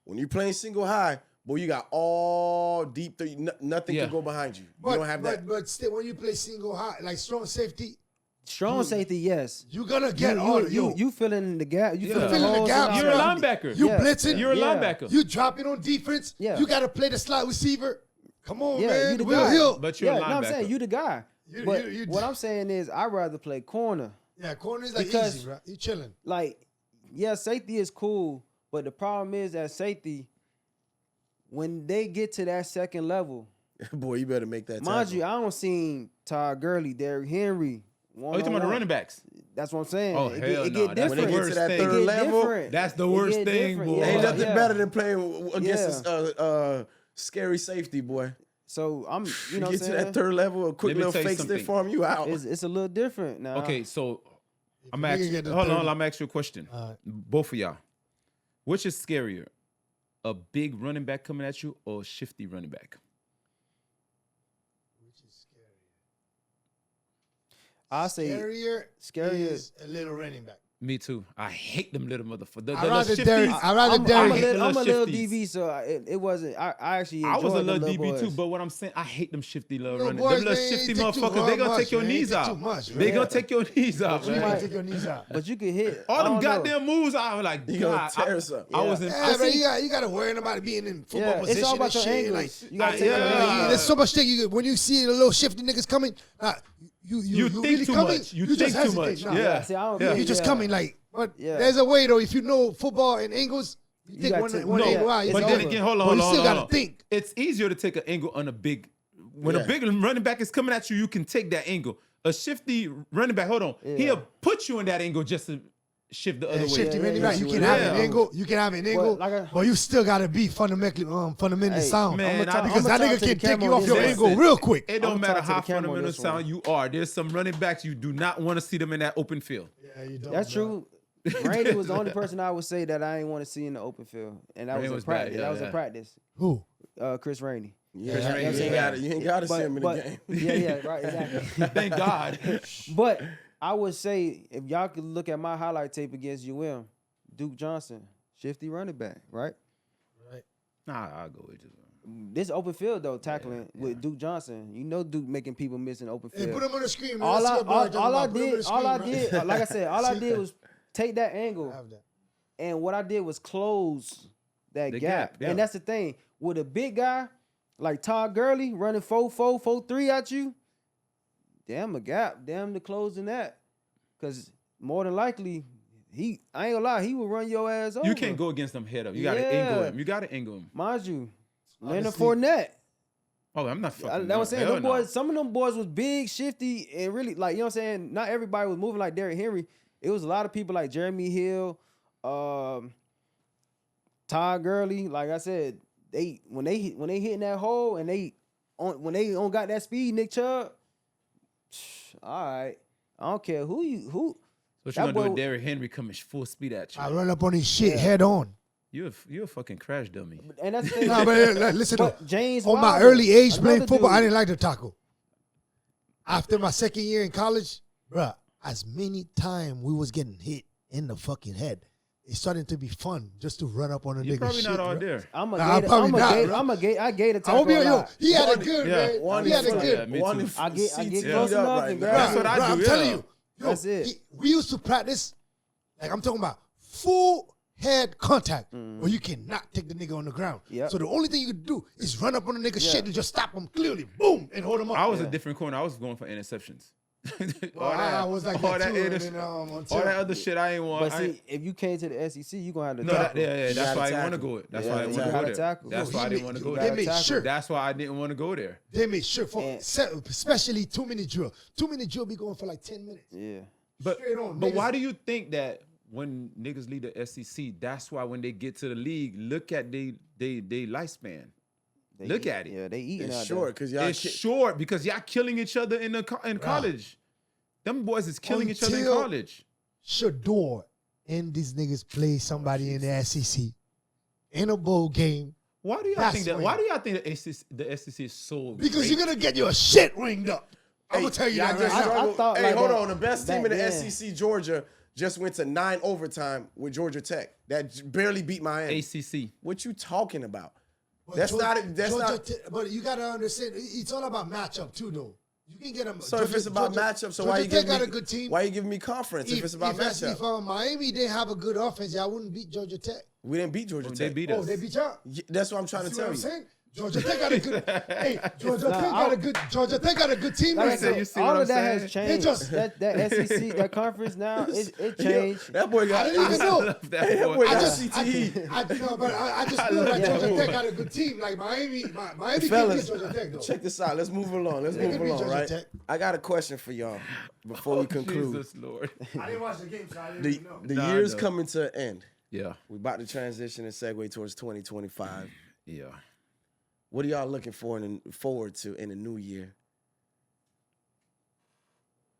When you playing single high, boy, you got all deep. Nothing Yeah. can go behind you. But, You don't have that. but still, when you play single high, like strong safety, strong safety, yes. you're gonna get all of you filling the gap. You Yeah. filling Filling the holes gaps, in our You're a man. defense. linebacker. You Yeah. blitzing. You're a Yeah. linebacker. You dropping on defense. Yeah. You gotta play the slot receiver. Come on, Yeah, man. you the Will guy. Hill. But you're Yeah, a no, I'm linebacker. saying you the guy. You- But you- what I'm saying is, I'd rather play corner. Yeah, corner is like Because- easy, bro. You chilling. Like safety is cool, but the problem is at safety, when they get to that second level, Boy, you better make that mind tackle. you, I don't seen Todd Gurley, Derrick Henry. Oh, you talking about the running backs? That's what I'm saying. Oh, it hell get, no. it get That's When they different. get to that It third get level, different. That's the It worst get thing, different, boy. yeah. ain't nothing Yeah. better than playing against a scary safety, boy. So I'm, you know, Get what to I'm that third level, a quick Let me little tell you fake something. stiff arm, you out. It's a little different now. Okay, so I'm nigga asking. get the Hold on, 30. I'm asking you a question. Both of y'all. Which is scarier? A big running back coming at you or a shifty running back? I say Scarier is a little running back. Me too. I hate them little motherfuckers. I'd rather Derrick. I'd rather I'm Derrick. a little shifties. DV, so it wasn't. I actually I was a enjoyed little the DB boys. too, but what I'm saying, I hate them shifty little Little running. boys, Them little man, shifty they take too motherfuckers, they gonna much, take your man. knees They take out. too much, They man. gonna take your knees out, You might man. take your knees out. But you can hit All I them don't know. goddamn moves, I was like, You gonna God, tear us up. I was in. Yeah, man, you got to worry about it being in football Yeah, position it's all about and your shit. angles. Like, You gotta take yeah. your angles. there's so much thing. When you see the little shifty niggas coming, you think really too coming, much. You just think too hesitate. much. Nah, Yeah. See, I don't Yeah. think- You just coming like, but Yeah. there's a way though. If you know football and angles, you take gotta one take- one no, angle out. it's But it's then over. again, hold But on, you hold still on, gotta hold on. think. It's easier to take an angle on a big. When Yeah. a big running back is coming at you, you can take that angle. A shifty running back, hold on, he'll put you in that angle just to shift the other way. Shifty yeah, running yeah, back, you yeah. can have an Yeah. angle. You can have an angle, like I- but you still gotta be fundamentally Hey, sound. man, because I'ma that nigga can take you off your angle Listen, real quick. It don't I'ma matter talk to how the camera on fundamental this one. sound you are. There's some running backs you do not want to see them in that open field. Yeah, you don't, That's bro. true. Randy was the only person I would say that I ain't want to see in the open field, and that Randy was in was bad, practice. yeah, that was yeah. in practice. Who? Chris Rainey. Yeah, Chris Rainey, you ain't got to see him in the game. yeah, right, exactly. Thank God. But I would say if y'all could look at my highlight tape against UM, Duke Johnson, shifty running back, right? Nah, I'll go with you. This open field though, tackling with Duke Johnson. You know Duke making people miss in open Hey, field. put him on the screen. Man. all Let's I see what Brian talking all I about. Put him on did, the all I screen, did, right? like I said, all I See did that? was take that angle, Have that. and what I did was close that The gap. gap, yeah. And that's the thing with a big guy like Todd Gurley running 4-4, 4-3 at you. Damn a gap, damn the closing that, because more than likely I ain't gonna lie, he will run your ass over. You can't go against them head up. You gotta angle him. You gotta angle him. Mind you, Leonard Honestly, Fournette. Oh, I'm not fucking. That was saying hell them no. boys. Some of them boys was big, shifty, and really like you know what I'm saying. Not everybody was moving like Derrick Henry. It was a lot of people like Jeremy Hill, Todd Gurley. Like I said, when they hit in that hole and when they don't got that speed, Nick Chubb. All right, I don't care who. What that you gonna do boy- with Derrick Henry coming full speed at you? I run up on his shit head on. You a fucking crash dummy. And that's the thing. Nah, but listen, But though. James On my Wilder, early age playing another football, I dude. didn't like to tackle. After my second year in college, bruh, as many times we was getting hit in the fucking head, it's starting to be fun just to run up on a You're nigga probably shit. not all bruh. there. I gave the I tackle won't be a on you. lot. He had One- it good, yeah, man. One He had it foot- good. me one too. foot I get seats close up enough right and now. grab That's what I do. I'm yeah. telling you. Yo, That's it. we used to practice, like I'm talking about full head contact, where you cannot take the nigga on the ground. Yep. So the only thing you could do is run up on the nigga shit and just stop him clearly, boom, and hold him up. I was a different corner. I was going for interceptions. Well, I was like all that that, too. inter- And then, all that other shit I ain't want. But I see, ain't- if you came to the SEC, you gonna have to no, tackle. that's gotta why I didn't want to tackle. go it. That's Yeah, why I didn't you want to go gotta there. tackle. That's Yo, why I he didn't made- want to you go gotta there. make tackle. sure. That's why I didn't want to go there. They made sure for And- especially 2-minute drill. 2-minute drill be going for like 10 minutes. Yeah. But Straight on, but niggas. why do you think that when niggas leave the SEC, that's why when they get to the league, look at they lifespan. They Look eat- at it. Yeah, they eating It's out short because y'all It's short because y'all killing each other in college. Them boys is killing each other in Until- college. Shador and these niggas play somebody in the SEC in a bowl game Why do y'all That's think that? when- Why do y'all think the SEC is so because great? you're gonna get your shit ringed up. I'm gonna tell you y'all that just right now. struggled. thought Hey, like hold that on. The best team back in the then. SEC, Georgia, just went to 9 overtime with Georgia Tech. That barely beat Miami. ACC. What you talking about? But That's Georgia- not. That's Georgia not. but you gotta understand, it's all about matchup too, though. You can get them. So if it's about matchup, so why you Georgia Tech giving got me? a good team. Why you giving me confidence if it's about matchup? If Miami didn't have a good offense, y'all wouldn't beat Georgia Tech. We didn't beat Georgia They Tech. beat Oh, us. they beat y'all. That's what I'm trying to See what tell I'm you. saying? Georgia Tech got a good. Hey, Georgia Tech got a good. Georgia Tech got a good team Like I right said, now. you see all what of I'm that saying? has changed. just- that SEC, that conference now, it changed. That boy I got. didn't even know. That That boy boy. got just- CTE. I just feel like love Georgia that. Tech got a good team. Like Miami can't Fellas, beat Georgia Tech though. check this out. Let's move along. Let's They move can beat along, Georgia right? Tech. I got a question for y'all before we conclude. Jesus Lord. I didn't watch the game, so I didn't The, even know. the Nah, I year's know. coming to an end. Yeah. We're about to transition and segue towards 2025. Yeah. What are y'all looking forward to in the new year?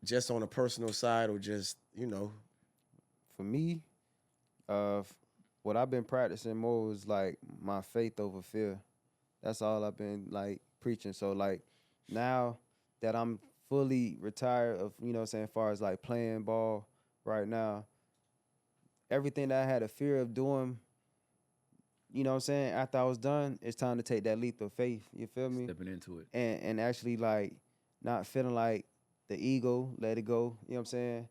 Just on a personal side, or just For me, what I've been practicing more is like my faith over fear. That's all I've been like preaching. So like now that I'm fully retired of, you know what I'm saying, as far as like playing ball right now, everything that I had a fear of doing, you know what I'm saying, after I was done, it's time to take that leap of faith. You feel me? Stepping into it. And actually like not feeling like the ego, let it go. You know what I'm saying?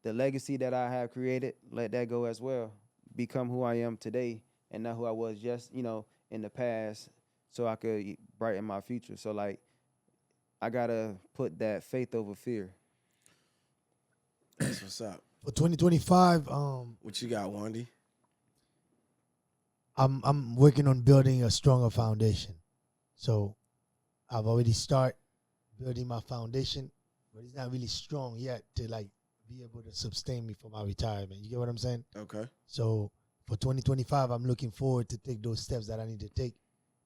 The legacy that I have created, let that go as well. Become who I am today and not who I was just, in the past, so I could brighten my future. So like I gotta put that faith over fear. That's what's up. For 2025, What you got, Wandy? I'm working on building a stronger foundation. So I've already started building my foundation, but it's not really strong yet to like be able to sustain me for my retirement. You get what I'm saying? Okay. So for 2025, I'm looking forward to take those steps that I need to take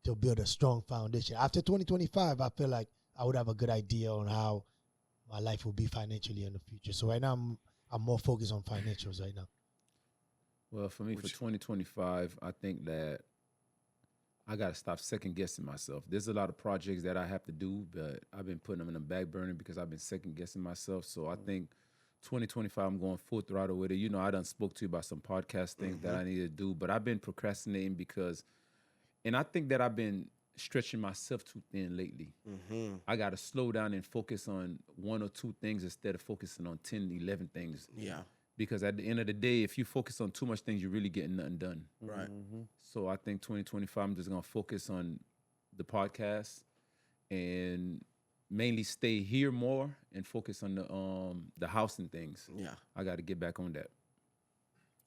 to build a strong foundation. After 2025, I feel like I would have a good idea on how my life will be financially in the future. So right now, I'm more focused on financials right now. Well, for me, for 2025, I think that I got to stop second guessing myself. There's a lot of projects that I have to do, but I've been putting them in the back burner because I've been second guessing myself. So I think 2025, I'm going full throttle with it. You know, I done spoke to you about some podcast things that I need to do, but I've been procrastinating because, and I think that I've been stretching myself too thin lately. I got to slow down and focus on one or two things instead of focusing on 10, 11 things. Yeah. Because at the end of the day, if you focus on too much things, you're really getting nothing done. Right. So I think 2025, I'm just going to focus on the podcast and mainly stay here more and focus on the house and things. Yeah. I got to get back on that.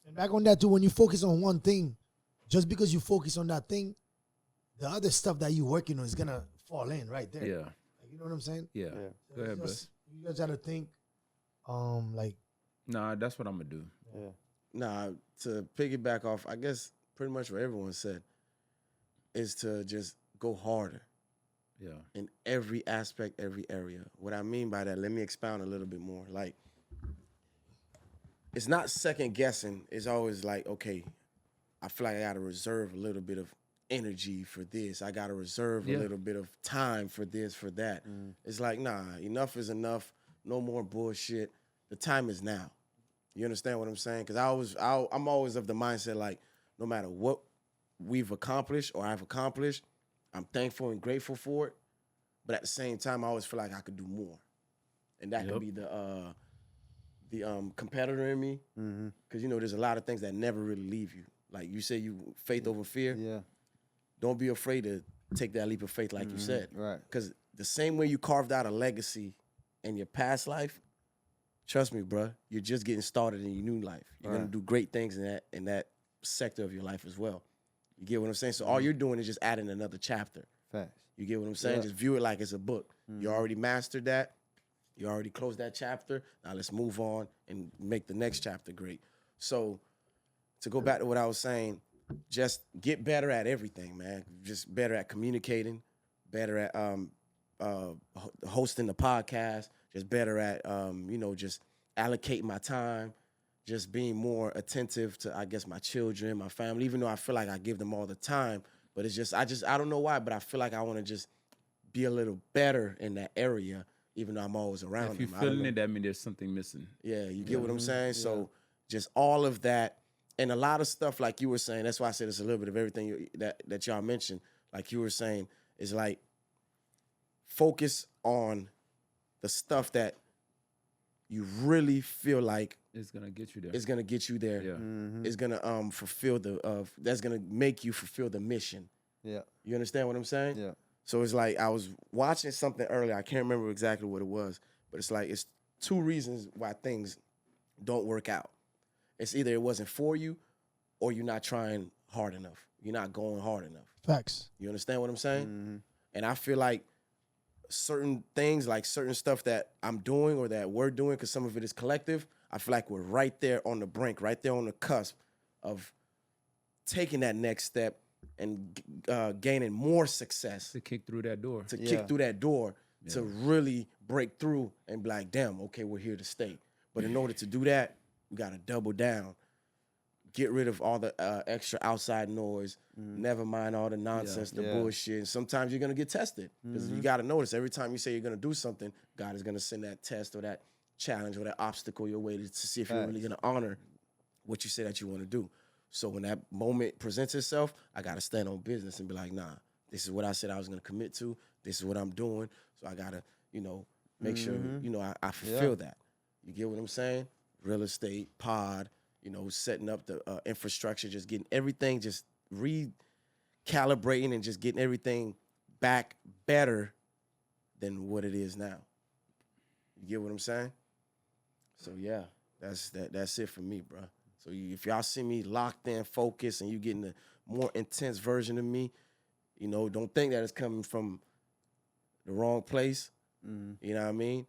And back on that too, when you focus on one thing, just because you focus on that thing, the other stuff that you're working on is gonna fall in right there. Yeah. Like, you know what I'm saying? Yeah. Go ahead, bro. You guys gotta think, like, Nah, that's what I'm going to do. Yeah. Nah, to piggyback off, I guess pretty much what everyone said is to just go harder Yeah. in every aspect, every area. What I mean by that, let me expound a little bit more. Like, it's not second guessing. It's always like, okay, I feel like I got to reserve a little bit of energy for this. I got to reserve a little bit of time for this, for that. It's like, nah, enough is enough. No more bullshit. The time is now. You understand what I'm saying? Because I'm always of the mindset like, no matter what we've accomplished or I've accomplished, I'm thankful and grateful for it. But at the same time, I always feel like I could do more, and that could be the competitor in me. Because there's a lot of things that never really leave you. Like you say, you faith over fear. Yeah. Don't be afraid to take that leap of faith, like you said. Right. Because the same way you carved out a legacy in your past life, trust me, bro, you're just getting started in your new life. You're gonna do great things in that sector of your life as well. You get what I'm saying? So all you're doing is just adding another chapter. Facts. You get what I'm saying? Yeah. Just view it like it's a book. You already mastered that. You already closed that chapter. Now let's move on and make the next chapter great. So to go back to what I was saying, just get better at everything, man. Just better at communicating, better at hosting the podcast, just better at just allocating my time, just being more attentive to, I guess, my children, my family, even though I feel like I give them all the time. But it's just, I don't know why, but I feel like I want to just be a little better in that area, even though I'm always around If you're them. I don't feeling know. it, that means there's something missing. Yeah, you get what I'm saying? So just all of that and a lot of stuff like you were saying, that's why I said it's a little bit of everything that y'all mentioned. Like you were saying, is like focus on the stuff that you really feel like It's going to get you there. is going to get you there. Yeah. Is going to fulfill that's going to make you fulfill the mission Yeah. You understand what I'm saying? Yeah. So it's like I was watching something earlier. I can't remember exactly what it was, but it's like it's two reasons why things don't work out. It's either it wasn't for you or you're not trying hard enough. You're not going hard enough. Facts. You understand what I'm saying? Mm-hmm. And I feel like certain things, like certain stuff that I'm doing or that we're doing, because some of it is collective, I feel like we're right there on the brink, right there on the cusp of taking that next step and gaining more success To kick through that door. to Yeah. kick through that door to really break through and be like, damn, okay, we're here to stay. But in order to do that, we got to double down, get rid of all the extra outside noise, never mind all the nonsense, the Yeah. bullshit. And sometimes you're going to get tested because you got to notice every time you say you're going to do something, God is going to send that test or that challenge or that obstacle your way to see if you're really going to honor what you say that you want to do. So when that moment presents itself, I got to stand on business and be like, nah, this is what I said I was going to commit to. This is what I'm doing. So I got to, make sure, I fulfill that. You get what I'm saying? Real estate, pod, setting up the infrastructure, just getting everything, just recalibrating and just getting everything back better than what it is now. You get what I'm saying? So yeah, that's it for me, bro. So if y'all see me locked in, focused, and you getting a more intense version of me, don't think that it's coming from the wrong place. You know what I mean?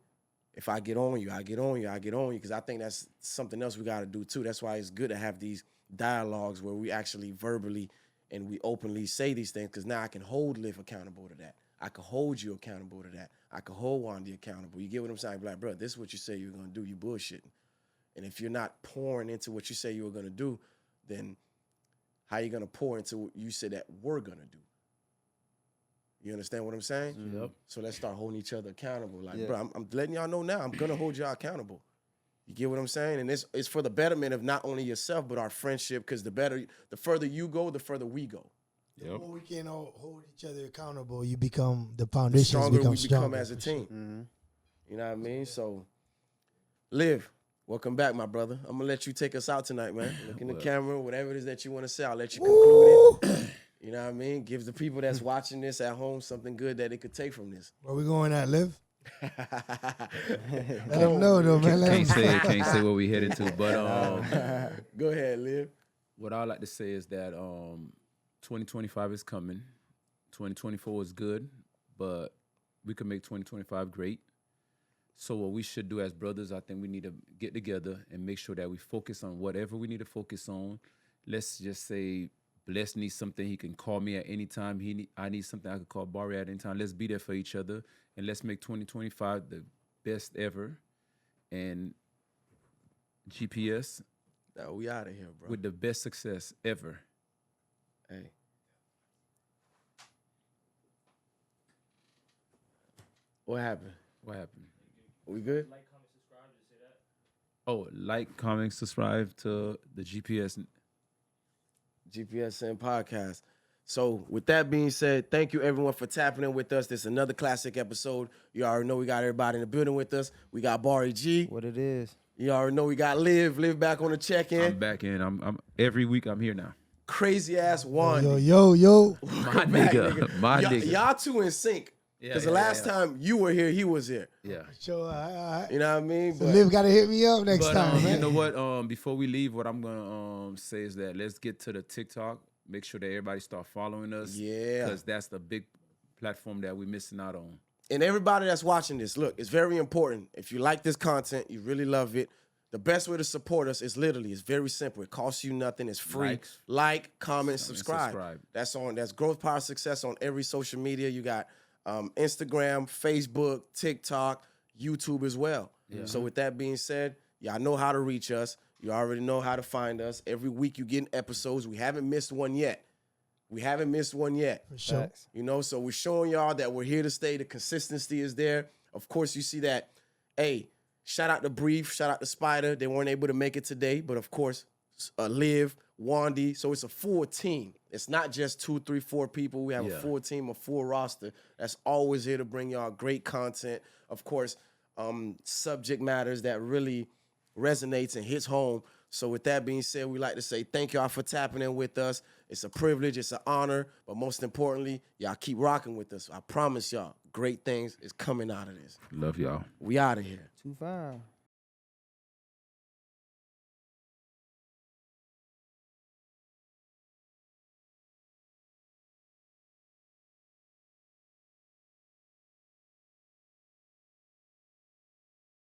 If I get on you, I get on you, because I think that's something else we got to do too. That's why it's good to have these dialogues where we actually verbally and we openly say these things, because now I can hold Liv accountable to that. I can hold you accountable to that. I can hold Wandy accountable. You get what I'm saying? Be like, bro, this is what you say you're going to do. You bullshitting. And if you're not pouring into what you say you were going to do, then how you going to pour into what you said that we're going to do? You understand what I'm saying? Yep. So let's start holding each other accountable. Like, Yeah. bro, I'm letting y'all know now. I'm going to hold y'all accountable. You get what I'm saying? And it's for the betterment of not only yourself, but our friendship, because the further you go, the further we go. The Yep. more we can all hold each other accountable, you become the The foundation. stronger we become stronger as a for sure. team. You know what I mean? So, Liv, welcome back, my brother. I'm going to let you take us out tonight, man. Look in the camera, whatever it is that you want to say, I'll let you conclude it. You know what I mean? Give the people that's watching this at home something good that they could take from this. Where we going at, Liv? Let them know, though, man. Let 'em Can't say what we headed to, but Go ahead, Liv. what I like to say is that 2025 is coming. 2024 is good, but we can make 2025 great. So what we should do as brothers, I think we need to get together and make sure that we focus on whatever we need to focus on. Let's just say Bless needs something, he can call me at any time. I need something, I can call Barry at any time. Let's be there for each other, and let's make 2025 the best ever. And GPS Now we out of here, bro. with the best success ever. Hey. What happened? What happened? We good? Oh, like, comment, subscribe to the G.P.S.N. G.P.S.N podcast. So with that being said, thank you everyone for tapping in with us. This is another classic episode. You already know we got everybody in the building with us. We got Barry G. What it is. You already know we got Liv back on the check-in. I'm back in. I'm every week I'm here now. Crazy ass one. Yo. My nigga. My nigga. Y'all two in sync. Yeah, Because the last time you were here, he was here. Yeah. Sure, all right. You know what I mean? So Liv got to hit me up next But time, you man. know what? Before we leave, what I'm gonna say is that let's get to the TikTok. Make sure that everybody start following us. Yeah. Because that's the big platform that we're missing out on. And everybody that's watching this, look, it's very important. If you like this content, you really love it, the best way to support us is it's very simple. It costs you nothing. It's free. Likes. Like, comment, subscribe. subscribe. That's Growth Power Success on every social media. You got Instagram, Facebook, TikTok, YouTube as well. Yeah. So with that being said, y'all know how to reach us. You already know how to find us. Every week you getting episodes. We haven't missed one yet. For sure. Facts. So we're showing y'all that we're here to stay. The consistency is there. Of course, you see that. Hey, shout out to Brief, shout out to Spider. They weren't able to make it today, but of course, Liv, Wandy. So it's a full team. It's not just 2, 3, 4 people. We have a full team, a full roster that's always here to bring y'all great content. Of course, subject matters that really resonates and hits home. So with that being said, we like to say thank y'all for tapping in with us. It's a privilege, it's an honor, but most importantly, y'all keep rocking with us. I promise y'all, great things is coming out of this. Love y'all. We out of here. 2-5.